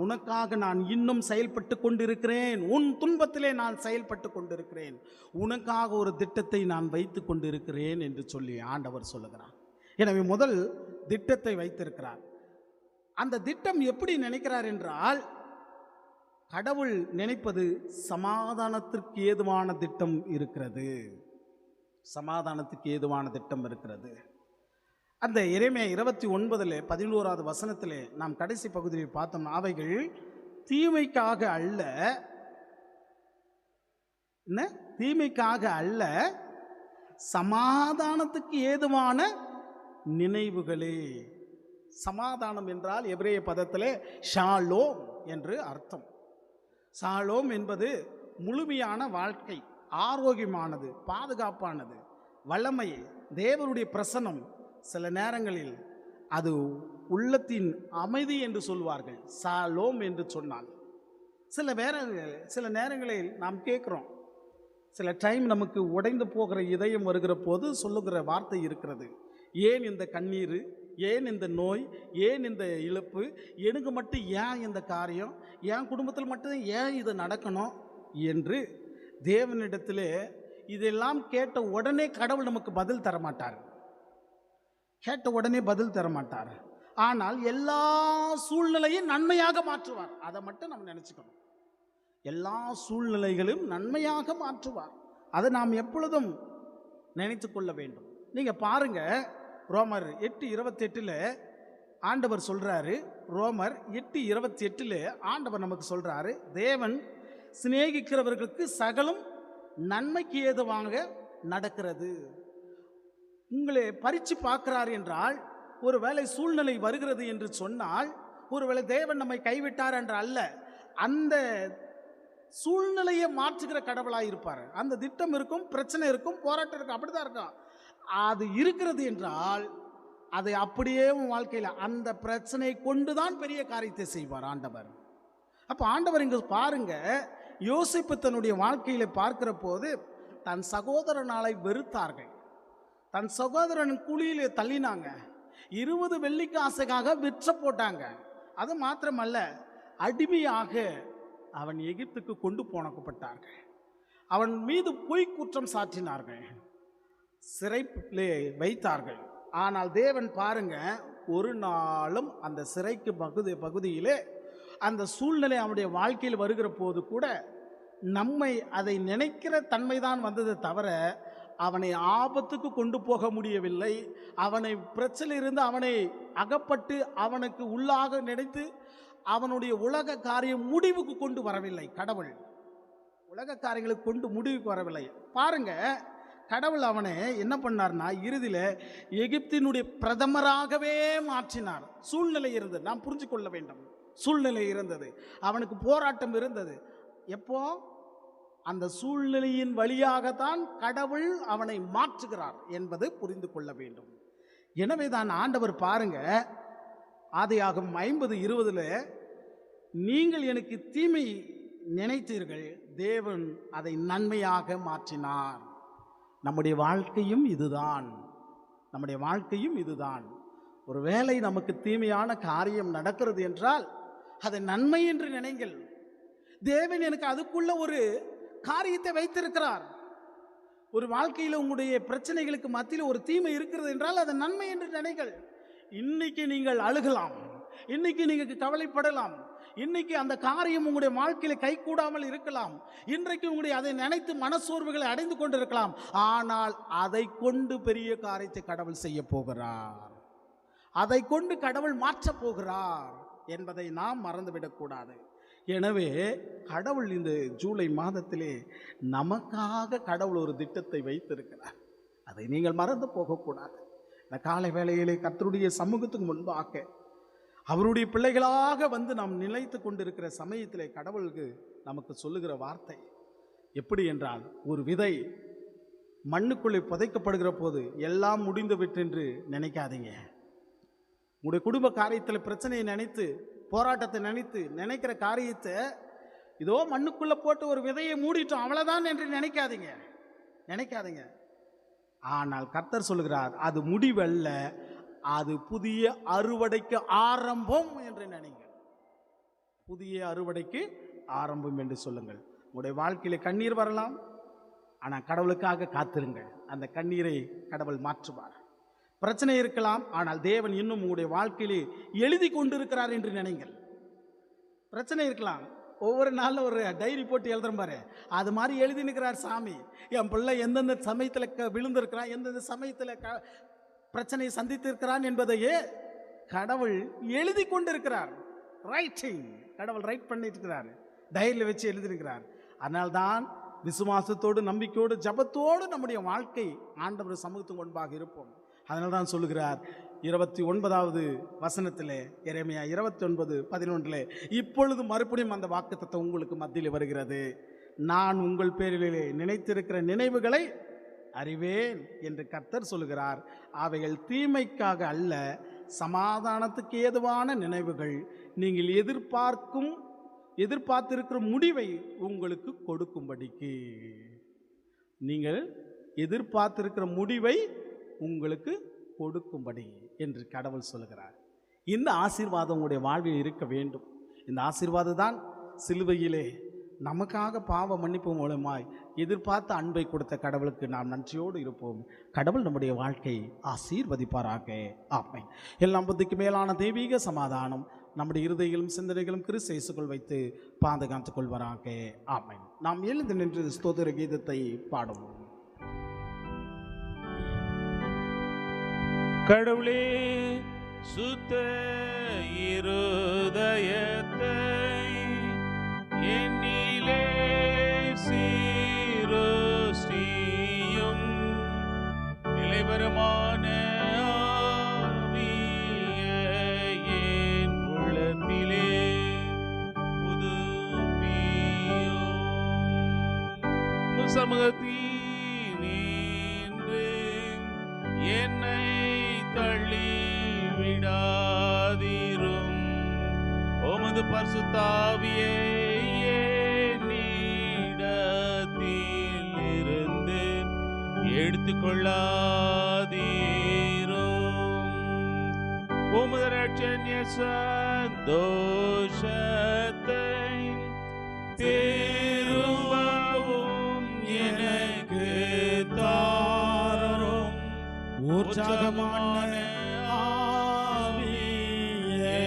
உனக்காக நான் இன்னும் செயல்பட்டு கொண்டிருக்கிறேன், உன் துன்பத்திலே நான் செயல்பட்டு கொண்டிருக்கிறேன், உனக்காக ஒரு திட்டத்தை நான் வைத்து கொண்டிருக்கிறேன் என்று சொல்லி ஆண்டவர் சொல்லுகிறார். எனவே முதல் திட்டத்தை வைத்திருக்கிறார். அந்த திட்டம் எப்படி நினைக்கிறார் என்றால், கடவுள் நினைப்பது சமாதானத்திற்கு ஏதுவான திட்டம் இருக்கிறது, சமாதானத்துக்கு ஏதுவான திட்டம் இருக்கிறது. அந்த எரேமியா 29:11 வசனத்திலே நாம் கடைசி பகுதியை பார்த்தோம், அவைகள் தீமைக்காக அல்ல, என்ன, தீமைக்காக அல்ல, சமாதானத்துக்கு ஏதுவான நினைவுகளே. சமாதானம் என்றால் எபிரேய பதத்திலே ஷாலோம் என்று அர்த்தம். ஷாலோம் என்பது முழுமையான வாழ்க்கை, ஆரோக்கியமானது, பாதுகாப்பானது, வல்லமை, தேவனுடைய பிரசன்னம். சில நேரங்களில் அது உள்ளத்தின் அமைதி என்று சொல்வார்கள், ஷாலோம் என்று சொன்னால். சில நேரங்களில் நாம் கேட்குறோம், சில டைம் நமக்கு உடைந்து போகிற இதயம் வருகிற போது சொல்லுகிற வார்த்தை இருக்கிறது, ஏன் இந்த கண்ணீர், ஏன் இந்த நோய், ஏன் இந்த இழப்பு, எனக்கு மட்டும் ஏன் இந்த காரியம், என் குடும்பத்தில் மட்டும் ஏன் இது நடக்கணும் என்று தேவனிடத்திலே இதெல்லாம் கேட்ட உடனே கடவுள் நமக்கு பதில் தர மாட்டார். கேட்ட உடனே பதில் தர மாட்டார். ஆனால் எல்லா சூழ்நிலையும் நன்மையாக மாற்றுவார். அதை மட்டும் நம்ம நினச்சிக்கணும். எல்லா சூழ்நிலைகளும் நன்மையாக மாற்றுவார். அதை நாம் எப்பொழுதும் நினைத்து கொள்ள வேண்டும். நீங்கள் பாருங்க, ரோமர் 8:28 ஆண்டவர் சொல்றாரு. ரோமர் 8:28 ஆண்டவர் நமக்கு சொல்றாரு, தேவன் சிநேகிக்கிறவர்களுக்கு சகலம் நன்மைக்கு ஏதுவாக நடக்கிறது. உங்களை பரிச்சு பார்க்கிறார் என்றால், ஒருவேளை சூழ்நிலை வருகிறது என்று சொன்னால், ஒருவேளை தேவன் நம்மை கைவிட்டார் என்ற அல்ல, அந்த சூழ்நிலையை மாற்றுகிற கடவுளாக இருப்பார். அந்த திட்டம் இருக்கும், பிரச்சனை இருக்கும், போராட்டம் இருக்கும், அப்படிதான் இருக்கும். அது இருக்கிறது என்றால் அதை அப்படியே உன் வாழ்க்கையில் அந்த பிரச்சனையை கொண்டு தான் பெரிய காரியத்தை செய்வார் ஆண்டவர். அப்போ ஆண்டவர் இங்கே பாருங்க, யோசிப்பு தன்னுடைய வாழ்க்கையில பார்க்கிற போது தன் சகோதரனாலை வெறுத்தார்கள். தன் சகோதரன் குழியிலே தள்ளினாங்க. 20 வெள்ளிக்காசுக்காக விற்ற போட்டாங்க. அது மாத்திரமல்ல, அடிமையாக அவன் எகிப்துக்கு கொண்டு போனப்பட்டார்கள். அவன் மீது பொய் குற்றம் சாட்டினார்கள், சிறையிலே வைத்தார்கள். ஆனால் தேவன் பாருங்க, ஒரு நாளும் அந்த சிறைக்கு பகுதியிலே அந்த சூழ்நிலை அவனுடைய வாழ்க்கையில் வருகிற போது கூட நம்மை அதை நினைக்கிற தன்மைதான் வந்ததை தவிர அவனை ஆபத்துக்கு கொண்டு போக முடியவில்லை. அவனை பிரச்சனையிலிருந்து அவனை அகப்பட்டு அவனுக்கு உள்ளாக நினைத்து அவனுடைய உலக காரியம் முடிவுக்கு கொண்டு வரவில்லை. கடவுள் உலக காரியங்களுக்கு கொண்டு முடிவுக்கு வரவில்லை. பாருங்க, கடவுள் அவனை என்ன பண்ணார்னா, இறுதியில் எகிப்தினுடைய பிரதமராகவே மாற்றினார். சூழ்நிலை இருந்தது, நாம் புரிஞ்சு கொள்ள வேண்டும். சூழ்நிலை இருந்தது, அவனுக்கு போராட்டம் இருந்தது. எப்போ? அந்த சூழ்நிலையின் வழியாகத்தான் கடவுள் அவனை மாற்றுகிறார் என்பது புரிந்து கொள்ள வேண்டும். எனவே தான் ஆண்டவர் பாருங்க, ஆதியாகமம் 50:20 நீங்கள் எனக்கு தீமை நினைத்தீர்கள், தேவன் அதை நன்மையாக மாற்றினார். நம்முடைய வாழ்க்கையும் இதுதான். நம்முடைய வாழ்க்கையும் இதுதான். ஒருவேளை நமக்கு தீமையான காரியம் நடக்கிறது என்றால் அதை நன்மை என்று நினைங்கள். தேவன் எனக்கு அதுக்குள்ள ஒரு காரியத்தை வைத்திருக்கிறார். ஒரு வாழ்க்கையில் உங்களுடைய பிரச்சனைகளுக்கு மத்தியில் ஒரு தீமை இருக்கிறது என்றால் அதை நன்மை என்று நினைங்கள். இன்னைக்கு நீங்கள் அழுகலாம், இன்னைக்கு நீங்கள் கவலைப்படலாம், இன்னைக்கு அந்த காரியம் உங்களுடைய வாழ்க்கையில் கை கூடாமல் இருக்கலாம், இன்றைக்கு உங்களுடைய அதை நினைத்து மனசோர்வுகளை அடைந்து கொண்டிருக்கலாம். ஆனால் அதை கொண்டு பெரிய காரியத்தை கடவுள் செய்ய போகிறார், அதை கொண்டு கடவுள் மாற்றப் போகிறார் என்பதை நாம் மறந்துவிடக்கூடாது. எனவே கடவுள் இந்த ஜூலை மாதத்திலே நமக்காக கடவுள் ஒரு திட்டத்தை வைத்திருக்கிறார். அதை நீங்கள் மறந்து போகக்கூடாது. இந்த காலை வேளையிலே கர்த்தருடைய சமூகத்துக்கு முன்பாக அவருடைய பிள்ளைகளாக வந்து நாம் நிலைத்து கொண்டிருக்கிற சமயத்திலே கடவுளுக்கு நமக்கு சொல்லுகிற வார்த்தை எப்படி என்றால், ஒரு விதை மண்ணுக்குள்ளே புதைக்கப்படுகிற போது எல்லாம் முடிந்து விட்டென்று நினைக்காதீங்க. உங்களுடைய குடும்ப காரியத்தில் பிரச்சனையை நினைத்து, போராட்டத்தை நினைக்கிற காரியத்தை இதோ மண்ணுக்குள்ளே போட்டு ஒரு விதையை மூடிட்டோம் அவ்வளோதான் என்று நினைக்காதீங்க. ஆனால் கர்த்தர் சொல்லுகிறார், அது முடிவல்ல, அது புதிய அறுவடைக்கு ஆரம்பம் என்று நினைங்க. புதிய அறுவடைக்கு ஆரம்பம் என்று சொல்லுங்கள். உங்களுடைய வாழ்க்கையில கண்ணீர் வரலாம், ஆனால் கடவுளுக்காக காத்திருங்கள். அந்த கண்ணீரை கடவுள் மாற்றுவார். பிரச்சனை இருக்கலாம், ஆனால் தேவன் இன்னும் உங்களுடைய வாழ்க்கையிலே எழுதி கொண்டிருக்கிறார் என்று நினைங்கள். பிரச்சனை இருக்கலாம், ஒவ்வொரு நாளில் ஒரு டைரி போட்டு எழுதுற பாரு, அது மாதிரி எழுதி நிற்கிறார் சாமி. என் பிள்ளை எந்தெந்த சமயத்தில் விழுந்திருக்கிறான், எந்தெந்த சமயத்தில் பிரச்சனையை சந்தித்திருக்கிறான் என்பதையே கடவுள் எழுதி கொண்டிருக்கிறார். ரைட்டிங், கடவுள் ரைட் பண்ணிட்டு இருக்கிறார், டைரியில் வச்சு எழுதியிருக்கிறார். அதனால்தான் விசுவாசத்தோடு, நம்பிக்கையோடு, ஜபத்தோடு நம்முடைய வாழ்க்கை ஆண்டவர் சமூகத்துக்கு முன்பாக இருப்போம். அதனால்தான் சொல்லுகிறார் 29வது வசனத்தில், எரேமியா 29:11, இப்பொழுது மறுபடியும் அந்த வாக்குத்தத்தம் உங்களுக்கு மத்தியில் வருகிறது. நான் உங்கள் பேரிலே நினைத்திருக்கிற நினைவுகளை அறிவேன் என்று கர்த்தர் சொல்லுகிறார். அவைகள் தீமைக்காக அல்ல, சமாதானத்துக்கு ஏதுவான நினைவுகள், நீங்கள் எதிர்பார்த்திருக்கிற முடிவை உங்களுக்கு கொடுக்கும்படிக்கு. நீங்கள் எதிர்பார்த்திருக்கிற முடிவை உங்களுக்கு கொடுக்கும்படி என்று கடவுள் சொல்கிறார். இந்த ஆசீர்வாதம் உங்களுடைய வாழ்வில் இருக்க வேண்டும். இந்த ஆசீர்வாதம் தான் சிலுவையிலே நமக்காக பாவ மன்னிப்பு மூலமாய் எதிர்பார்த்த அன்பை கொடுத்த கடவுளுக்கு நாம் நன்றியோடு இருப்போம். கடவுள் நம்முடைய வாழ்க்கை ஆசீர்வதிப்பாராக. ஆமென். எல்லாம் புத்திக்கு மேலான தெய்வீக சமாதானம் நம்முடைய இருதயங்களும் சிந்தனைகளும் கிறிஸ்து இயேசுக்குள் வைத்து பாதுகாத்துக் கொள்வாராக. ஆமென். நாம் எழுந்து நின்று ஸ்தோத்திர கீதத்தை பாடுவோம். கடவுளே சுத்த இருதயத்தை என்னிலே சீருஷ்டியும் நிலைவரமான ஆவியை என் உள்ளத்திலே புதுப்பியும். சமூகத்தினின்று என்னை தள்ளி விடாதிரும். உமது பரிசுத்த ஆவியை என்னிடத்தில் இருந்து எடுத்துக்கொள்ளாதீரும். உமது இரட்சணிய சந்தோஷத்தை திரும்பவும் எனக்கு தாரும். உற்சாகமான ஆவியை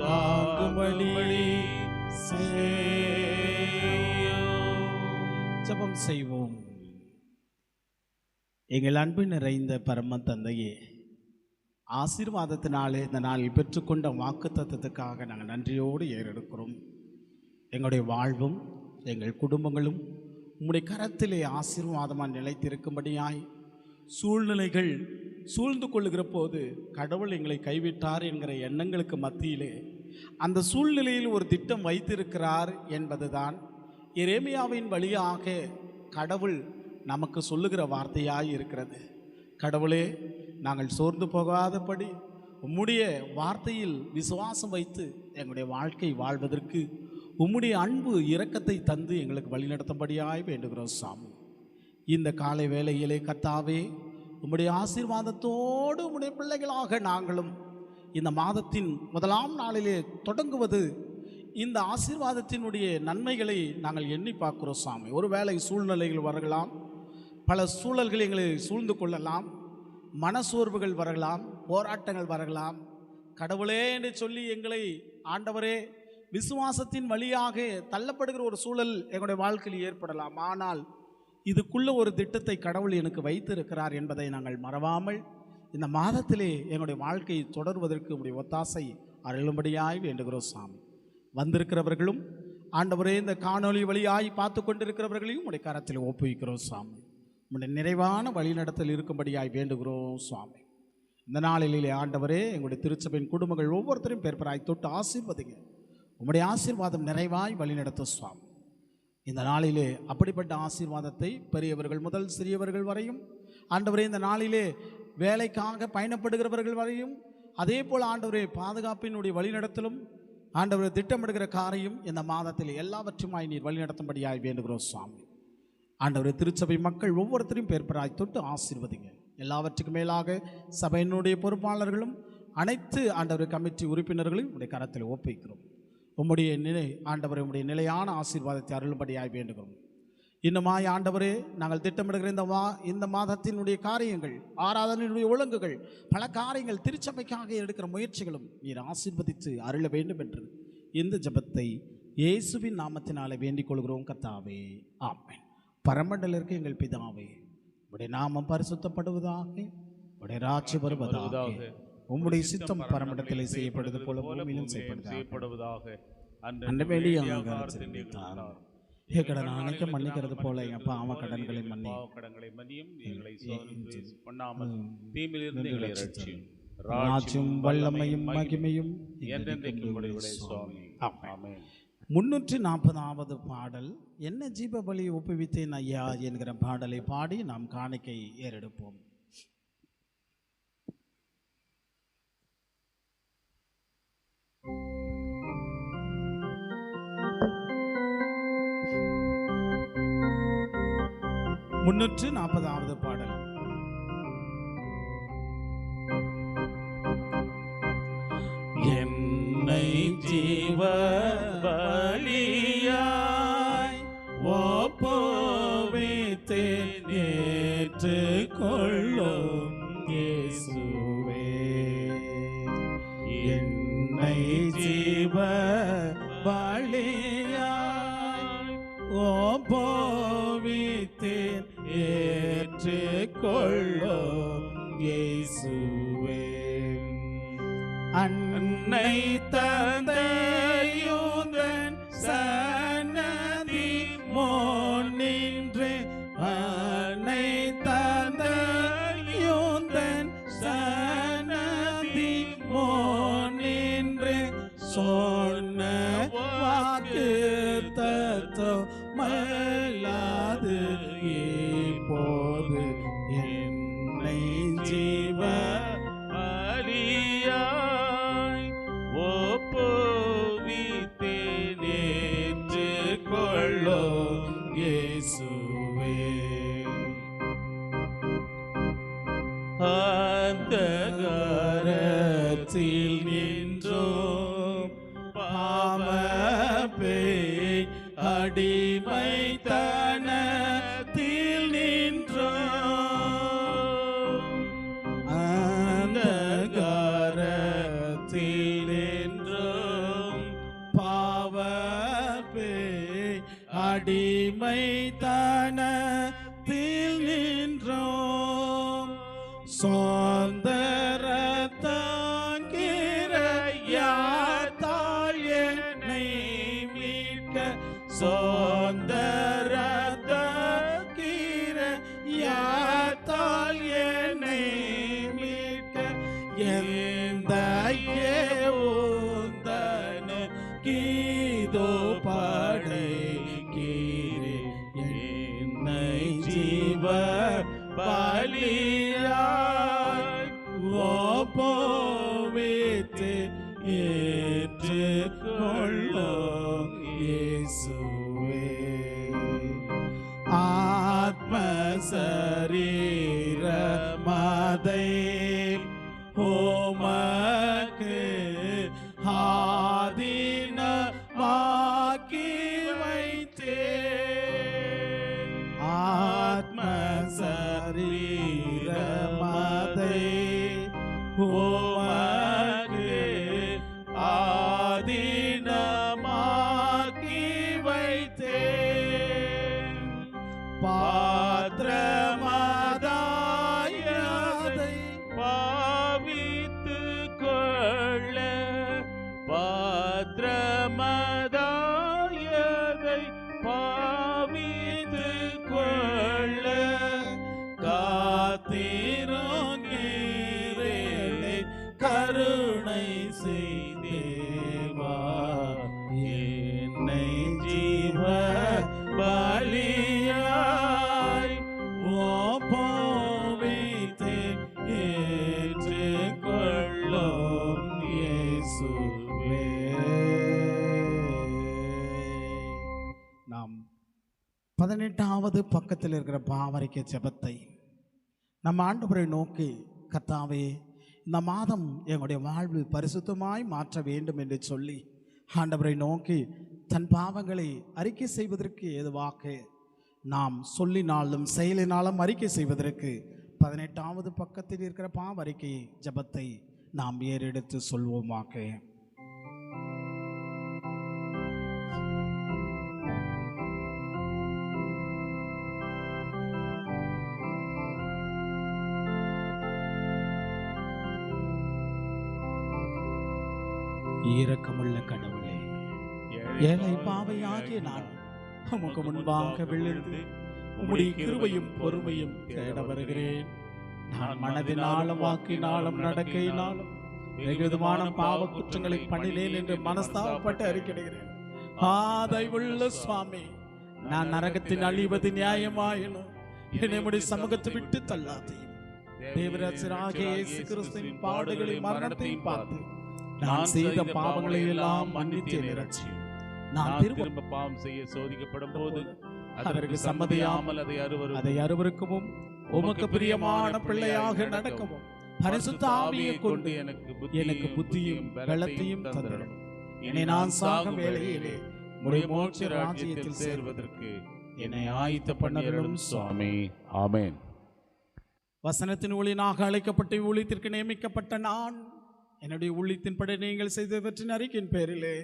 தாங்கும்படி செய்யும். ஜெபம் செய்வோம். எங்கள் அன்பு நிறைந்த பரம தந்தையே, ஆசீர்வாதத்தினாலே இந்த நாளில் பெற்றுக்கொண்ட வாக்கு தத்துவத்துக்காக நாங்கள் நன்றியோடு ஏறெடுக்கிறோம். எங்களுடைய வாழ்வும் எங்கள் குடும்பங்களும் உம்முடைய கரத்திலே ஆசீர்வாதமாக நிலைத்திருக்கும்படியாய் சூழ்நிலைகள் சூழ்ந்து கொள்ளுகிற போது கடவுள் எங்களை கைவிட்டார் என்கிற எண்ணங்களுக்கு மத்தியிலே அந்த சூழ்நிலையில் ஒரு திட்டம் வைத்திருக்கிறார் என்பதுதான் எரேமியாவின் வழியாக கடவுள் நமக்கு சொல்லுகிற வார்த்தையாய் இருக்கிறது. கடவுளே, நாங்கள் சோர்ந்து போகாதபடி உம்முடைய வார்த்தையில் விசுவாசம் வைத்து எங்களுடைய வாழ்க்கை வாழ்வதற்கு உம்முடைய அன்பு இரக்கத்தை தந்து எங்களுக்கு வழிநடத்தும்படியாய் வேண்டுகிறோம் சாமி. இந்த காலை வேளையிலே கர்த்தாவே, உம்முடைய ஆசீர்வாதத்தோடு உம்முடைய பிள்ளைகளாக நாங்களும் இந்த மாதத்தின் முதலாம் நாளிலே தொடங்குவது, இந்த ஆசீர்வாதத்தினுடைய நன்மைகளை நாங்கள் எண்ணி பார்க்கிறோம் சாமி. ஒருவேளை சூழ்நிலைகள் வரலாம், பல சூழல்கள் எங்களை சூழ்ந்து கொள்ளலாம், மனசோர்வுகள் வரலாம், போராட்டங்கள் வரலாம். கடவுளே என்று சொல்லி எங்களை ஆண்டவரே விசுவாசத்தின் வழியாக தள்ளப்படுகிற ஒரு சூழல் எங்களுடைய வாழ்க்கையில் ஏற்படலாம். ஆனால் இதுக்குள்ள ஒரு திட்டத்தை கடவுள் எனக்கு வைத்திருக்கிறார் என்பதை நாங்கள் மறவாமல் இந்த மாதத்திலே எங்களுடைய வாழ்க்கையை தொடர்வதற்கு உடைய ஒத்தாசை அருளும்படியாய் வேண்டுகிறோம் சாமி. வந்திருக்கிறவர்களும் ஆண்டவரே இந்த காணொளி வழியாய் பார்த்து கொண்டிருக்கிறவர்களையும் உடைய கரத்தில் ஒப்புவிக்கிறோம் சாமி. உடைய நிறைவான வழிநடத்தல் இருக்கும்படியாய் வேண்டுகிறோம் சுவாமி. இந்த நாளிலே ஆண்டவரே, எங்களுடைய திருச்சபையின் குடும்பங்கள் ஒவ்வொருத்தரையும் பேர்பராய் தொட்டு ஆசீர்வதிங்க. உம்முடைய ஆசீர்வாதம் நிறைவாய் வழிநடத்தும் சுவாமி. இந்த நாளிலே அப்படிப்பட்ட ஆசீர்வாதத்தை பெரியவர்கள் முதல் சிறியவர்கள் வரையும் ஆண்டவரே, இந்த நாளிலே வேலைக்காக பயணப்படுகிறவர்கள் வரையும், அதே போல் ஆண்டவரே பாதுகாப்பினுடைய வழிநடத்தலும் ஆண்டவரை திட்டமிடுகிற காரியம் இந்த மாதத்தில் எல்லாவற்றுமாய் நீர் வழிநடத்தும்படியாய் வேண்டுகிறோம் சுவாமி. ஆண்டவரே, திருச்சபை மக்கள் ஒவ்வொருத்தரையும் பேர்பராய் தொட்டு ஆசீர்வதிங்க. எல்லாவற்றுக்கும் மேலாக சபையினுடைய பொறுப்பாளர்களும் அனைத்து ஆண்டவரை கமிட்டி உறுப்பினர்களையும் உடைய கரத்தில் ஒப்புவிக்கிறோம். உம்முடைய ஆண்டவரை உம்முடைய நிலையான ஆசீர்வாதத்தை அருளும்படியாய் வேண்டுகிறோம். இன்னுமாய் ஆண்டவரே, நாங்கள் திட்டமிடுகிற இந்த மாதத்தினுடைய காரியங்கள், ஆராதனையினுடைய ஒழுங்குகள், பல காரியங்கள், திருச்சபைக்காக எடுக்கிற முயற்சிகளும் நீர் ஆசீர்வதித்து அருள வேண்டும் என்று இந்த ஜெபத்தை இயேசுவின் நாமத்தினாலே வேண்டிக் கொள்கிறோம் கர்த்தாவே. ஆமென். பரமண்டல இருக்க எங்கள் பிதாவே, உடைய நாமம் பரிசுத்தப்படுவதாக, உடைய ராஜ்யம் வருவதாக, உம்முடைய சித்தம் பரமண்டலத்திலே செய்யப்படுவது போல பூமியிலும் செய்யப்படுவதாக. அன்று வேண்டிய கடனை அனைக்க மன்னிக்கிறது போல எங்கள் பாவ கடன்களை மன்னியும். ராஜ்யம் வல்லமையும் மகிமையும் என்றென்றைக்கும் உடையவரே சுவாமி. ஆமென். 340வது பாடல், என்ன ஜீப பலி ஒப்புவித்தேன் ஐயா என்கிற பாடலை பாடி நாம் காணிக்கை ஏறெடுப்போம். முன்னூற்று 40வது பாடல். ஏற்றுக்கொள்ளும் இயேசுவே, என்னை ஜீவ பலியாய் ஒப்புவித்தேன், ஏற்றுக்கொள்ளும் இயேசுவே. அன்னை தந்தையுந்தன் சன்னதி முன் நின்று, அன்னை தந்தையுந்தன் சன்னதி முன் நின்று சொன்ன வாக்கு தத்துவமல்லாது இப்போது என்னை ஜீவ பலியாய் ஒப்புவித்தேன், ஏற்றுக்கொள்ளும் இயேசுவே. அந்தகாரத்தில் நின்றோம் பாவப்பேய் அடிமைத்தனத்தில் நின்றோம், அந்தகாரத்தில் நின்றோம் பாவப்பேய் அடிமைத்தனத்தில் நின்றோம், சொந்தரத்தாங்கிறையாத்தால் என்னை மீட்க, சொந்தரத்தாங்கிறையாத்தால் என்னை மீட்க, எந்த ஏவுந்தனு கீதோ படைக்கீரே, என்னை ஜீவ பலியாய் ஒப்புவித்து ஏற்றுக்கொள்ளும் இயேசுவே. ஆத்ம சரீர மதை உமக்கு ஆதீனமாக்கி வைத்தேன், ஆத்ம சரீர மதை உமக்கு ஆதீனமாக்கி வைத்தேன், பாத்திரமாதாயதை பாவித்து கொள்ள, பாத்திரமாதாயதை பாவித்து கொள்ள, காத்திருங்கீரே கருணை செய்தேவா, என்னை ஜீவ பலியாய் ஒப்புவித்தேன், ஏற்றுக்கொள்ளும் இயேசுவே. நாம் 18வது பக்கத்தில் இருக்கிற பாவரிக்கை ஜெபத்தை நம்ம ஆண்டவரை நோக்கி, கர்த்தாவே இந்த மாதம் எங்களுடைய வாழ்வு பரிசுத்தமாய் மாற்ற வேண்டும் என்று சொல்லி ஆண்டவரை நோக்கி தன் பாவங்களை அறிக்கை செய்வதற்கு ஏதுவாக நாம் சொல்லினாலும் செயலினாலும் அறிக்கை செய்வதற்கு 18வது பக்கத்தில் இருக்கிற பாவரிக்கை ஜெபத்தை நாம் ஏறெடுத்து சொல்வோமாக. இரக்கமுள்ள கடவுளே, ஏழை பாவையாகிய நான் உமக்கு முன்பாக விழுந்து உம்முடைய கிருபையும் பொறுமையும் தேட வருகிறேன். நான் மனதினாலும் வாக்கினாலும் நடக்கையினாலும் வெகுவிதமான பாவ குற்றங்களை பண்ணினேன் என்று மனஸ்தாபப்பட்டு அறிக்கையிடுகிறேன். தயவுள்ள சுவாமி, நான் நரகத்தின் அழிவது நியாயமாயினும் என்னை உம்முடைய சமூகத்தை விட்டு தள்ளாதையும். தேவராஜராகிய இயேசு கிறிஸ்துவின் பாடுகளையும் மரணத்தையும் பார்த்து நான் செய்த பாவங்களை எல்லாம் மன்னித்து நிரட்சியும். நான் திரும்ப பாவம் செய்ய சோதிக்கப்படும் போது அதற்கு சம்மதியாமல் அதை அருவருக்கவும் உமக்கு பிரியமான பிள்ளையாக நடக்கவும் பரிசுத்த ஆவியை கொண்டு எனக்கு புத்தியும் பலத்தையும் தந்தரும். என்னை நான் சாகும் வேளையிலே உம்முடைய மோட்ச ராஜ்யத்தில் சேர்வதற்கு என்னை ஆயத்த பண்ணியருளும் சுவாமி. ஆமென். வசனத்தின் ஊழியனாக அழைக்கப்பட்டு ஊழியத்திற்கு நியமிக்கப்பட்ட நான் என்னுடைய ஊழியத்தின்படி நீங்கள் செய்தவற்றின் அறிக்கையின் பேரிலே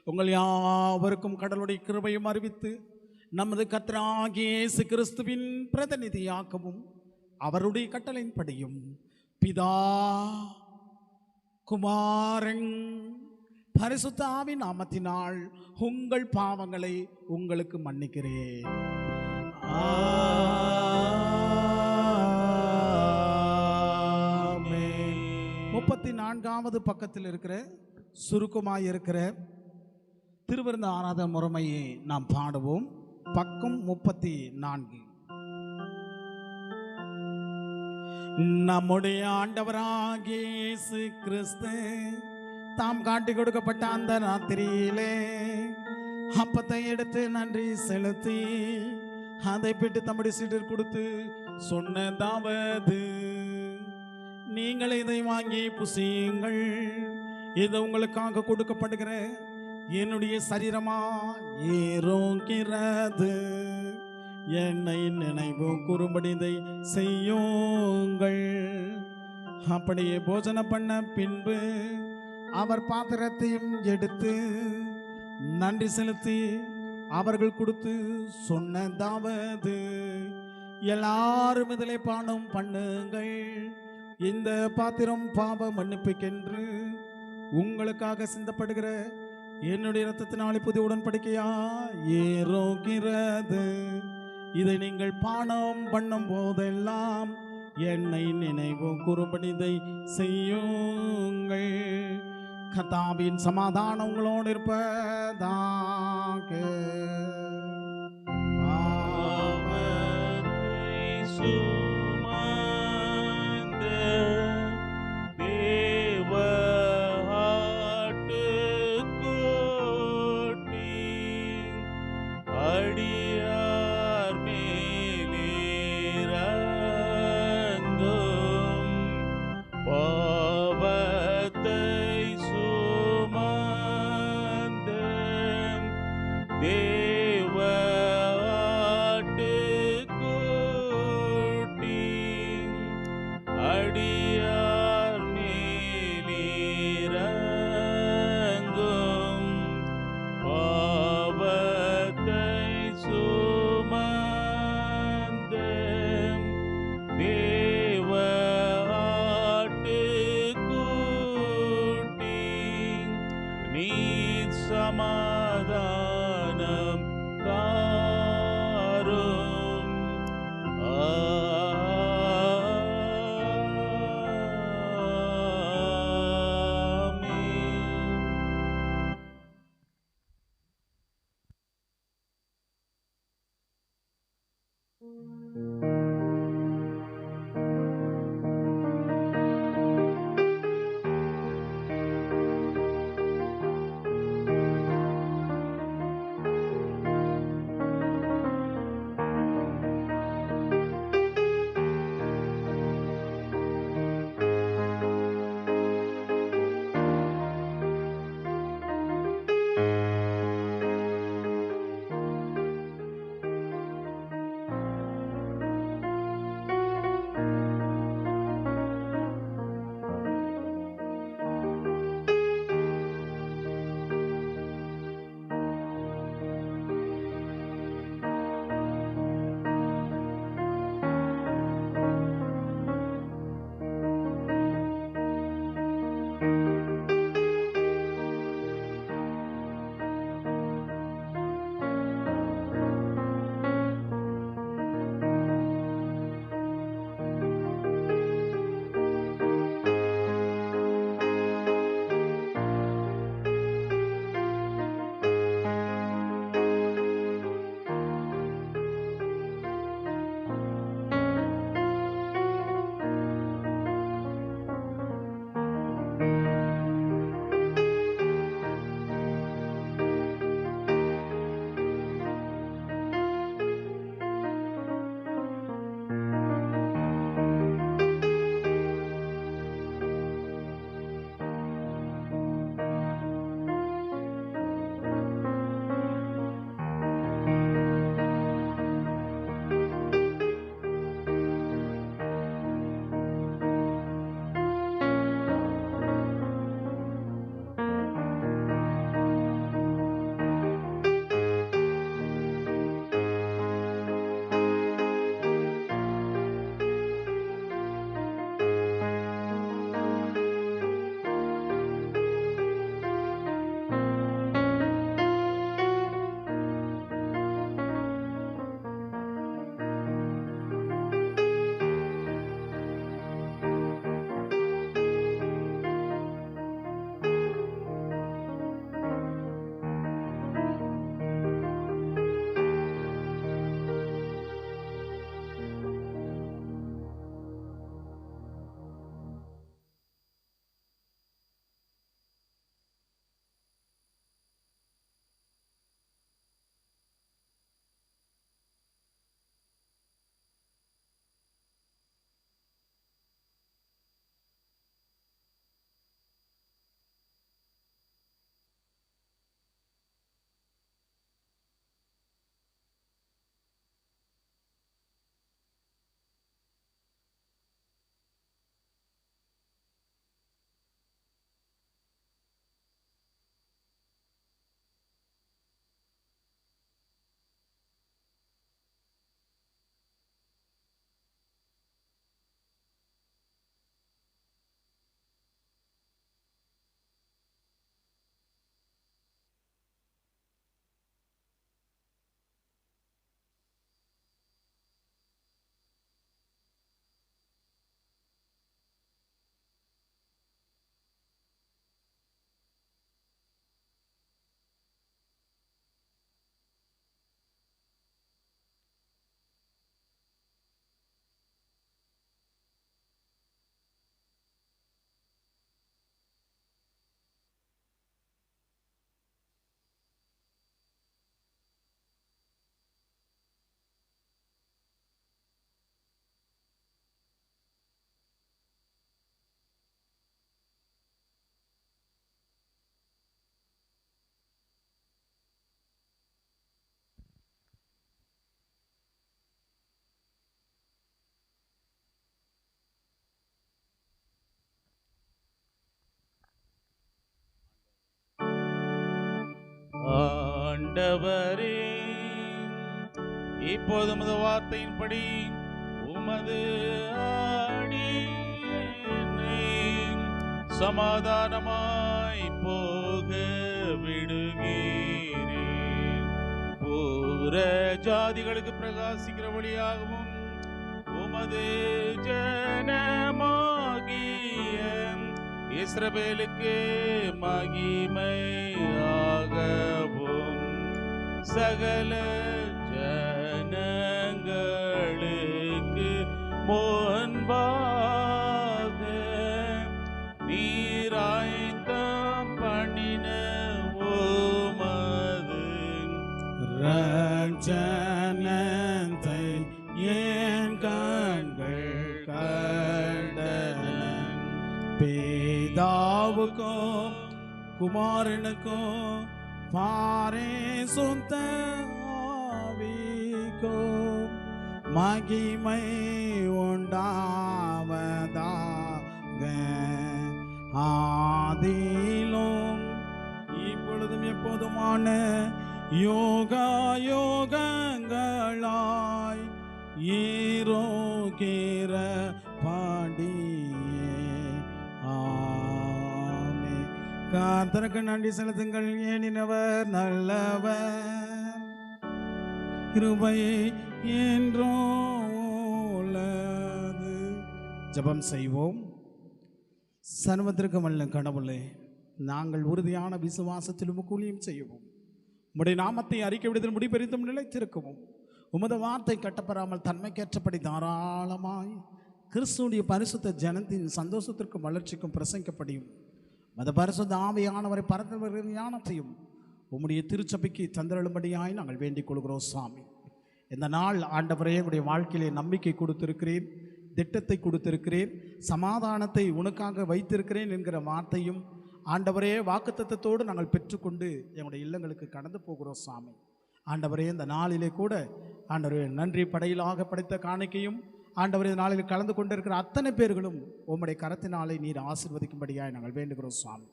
உங்கள் யாவருக்கும் கடவுளுடைய கிருபையும் அறிவித்து நமது கர்த்தராகிய இயேசு கிறிஸ்துவின் பிரதிநிதியாகவும் அவருடைய கட்டளையின்படியும் பிதா குமாரன் பரிசுத்த ஆவியின் நாமத்தினால் உங்கள் பாவங்களை உங்களுக்கு மன்னிக்கிறேன். ஆமென். 34வது பக்கத்தில் இருக்கிற சுருக்கமாய் இருக்கிற திருவிருந்த ஆராதனை முறைமையை நாம் பாடுவோம். பக்கம் 34. நம்முடைய ஆண்டவராகிய இயேசு கிறிஸ்து தாம் காட்டி கொடுக்கப்பட்ட அந்த ராத்திரியிலே அப்பத்தை எடுத்து நன்றி செலுத்தி அதை பிட்டு தம்முடைய சீடர் கொடுத்து சொன்னதாவது, நீங்கள் இதை வாங்கி புசியுங்கள், இது உங்களுக்காக கொடுக்கப்படுகிற என்னுடைய சரீரமா ஏறுகிறது, என்னை நினைவு கூறும்படி இதை செய்யுங்கள். அப்படியே போஜனம் பண்ண பின்பு அவர் பாத்திரத்தையும் எடுத்து நன்றி செலுத்தி அவர்கள் கொடுத்து சொன்னதாவது, எல்லாரும் இதிலே பானம் பண்ணுங்கள், இந்த பாத்திரம் பாவ மன்னிப்புக்கென்று உங்களுக்காக சிந்தப்படுகிற என்னுடைய இரத்தத்தினாலே புதிய உடன்படிக்கையா ஏறுகிறது, இதை நீங்கள் பானம் பண்ணும் போதெல்லாம் என்னை நினைவு கூறும்படி இதை செய்யுங்கள். கர்த்தாவின் சமாதானம் உங்களோடு இருப்பதாக. சமாதானம் தாரும். ஆண்டவரே, இப்போது உமது வார்த்தையின்படி உமது அடியேனை சமாதானமாய் போக விடுகிறேன். பூர ஜாதிகளுக்கு பிரகாசிக்கிற வழியாகவும் உமது ஜனமாகிய இஸ்ரவேலுக்கு மகிமையாகவும் சகல ஜனங்களுக்கு முன்பாக நீராய்த்தம் பண்ணின உமது ரட்சணத்தை என் கண்கள் கண்டன. பிதாவுக்கும் குமாரனுக்கும் பரிசுத்த ஆவிக்கும் மகிமை உண்டாவதாக, ஆதியிலும் இப்பொழுதும் எப்போதுமான யோகா யோகங்களாய் ஈரோகிற பாடியே. ஆமே. கர்த்தருக்கு நன்றி செலுத்துங்கள், ஏனினவர் நல்லவர், கிருபை என்றும் உள்ளது. ஜெபம் செய்வோம். சர்வத்திற்கு வல்ல கடவுளே, நாங்கள் உறுதியான விசுவாசத்திலும் ஊழியம் செய்யவும், உம்முடைய நாமத்தை அறிக்கை விடுதல் முடிபெரித்தும் நிலைத்திருக்கவும், உமது வார்த்தை கட்டப்பெறாமல் தன்மைக்கேற்றபடி தாராளமாய் கிறிஸ்துடைய பரிசுத்த ஜனத்தின் சந்தோஷத்திற்கும் வளர்ச்சிக்கும் பிரசங்கிக்கப்படியும், மத பரிசுத்த ஆவியானவரை பரந்தவர்களின் ஞானத்தையும் உம்முடைய திருச்சபைக்கு தந்தருளும்படியாய் நாங்கள் வேண்டிக் கொள்கிறோம். சாமி, இந்த நாள் ஆண்டவரே உடைய வாழ்க்கையிலே நம்பிக்கை கொடுத்திருக்கிறேன், திட்டத்தை கொடுத்திருக்கிறேன், சமாதானத்தை உனக்காக வைத்திருக்கிறேன் என்கிற வார்த்தையும் ஆண்டவரே வாக்குத்தத்தத்தோடு நாங்கள் பெற்றுக்கொண்டு எங்களுடைய இல்லங்களுக்கு கடந்து போகிறோம். சாமி, ஆண்டவரே இந்த நாளிலே கூட ஆண்டவரே நன்றி படையிலாக படைத்த காணிக்கையும் ஆண்டவரே இந்த நாளில் கலந்து கொண்டிருக்கிற அத்தனை பேர்களும் உம்முடைய கரத்தினாலே நீர் ஆசீர்வதிக்கும்படியாக நாங்கள் வேண்டுகிறோம். சாமி,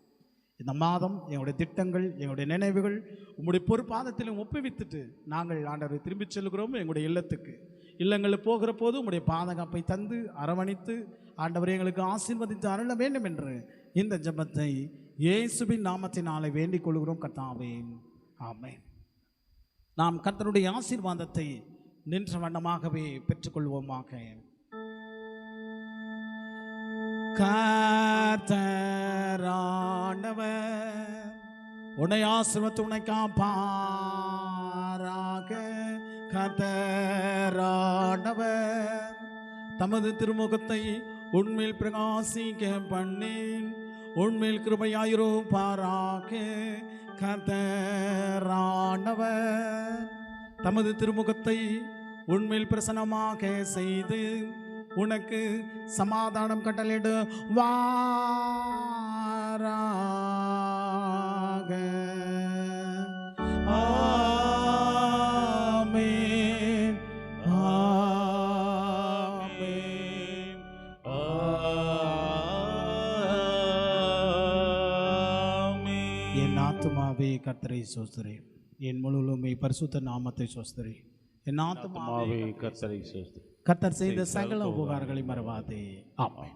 இந்த மாதம் எங்களுடைய திட்டங்கள், எங்களுடைய நினைவுகள் உம்முடைய பொறுப்பாதத்திலும் ஒப்புவித்துட்டு நாங்கள் ஆண்டவரை திரும்பிச் செல்கிறோம். எங்களுடைய இல்லங்களில் போகிற போது உம்முடைய பாதுகாப்பை தந்து அரவணைத்து ஆண்டவரை எங்களுக்கு ஆசீர்வதித்து அருள வேண்டும் என்று இந்த ஜெபத்தை இயேசுவின் நாமத்தினாலே வேண்டிக் கொள்கிறோம் கர்த்தாவே. ஆமென். நாம் கர்த்தருடைய ஆசீர்வாதத்தை நின்ற வண்ணமாகவே பெற்றுக்கொள்வோமாக. கர்த்தரானவர் உன்னை ஆசீர்வதித்து உன்னை காப்பாராக. கர்த்தரானவர் தமது திருமுகத்தை உன்மேல் பிரகாசிக்க பண்ணி உன்மேல் கிருபையாயிருப்பாராக. கர்த்தரானவர் தமது திருமுகத்தை உன்மேல் பிரசன்னமாக செய்து உனக்கு சமாதானம் கட்டளையிடுவாராக. ஆமென், ஆமென், ஆமென். என் ஆத்துமாவே கர்த்தரை சோஸ்திரே, என் முழுவதுமே பரிசுத்த நாமத்தை சோஸ்திரே. என் ஆத்துமாவே கர்த்தரை சோஸ்திரி. கர்த்தர் செய்த சகல உபகாரங்களை மறவாதே. ஆமென்.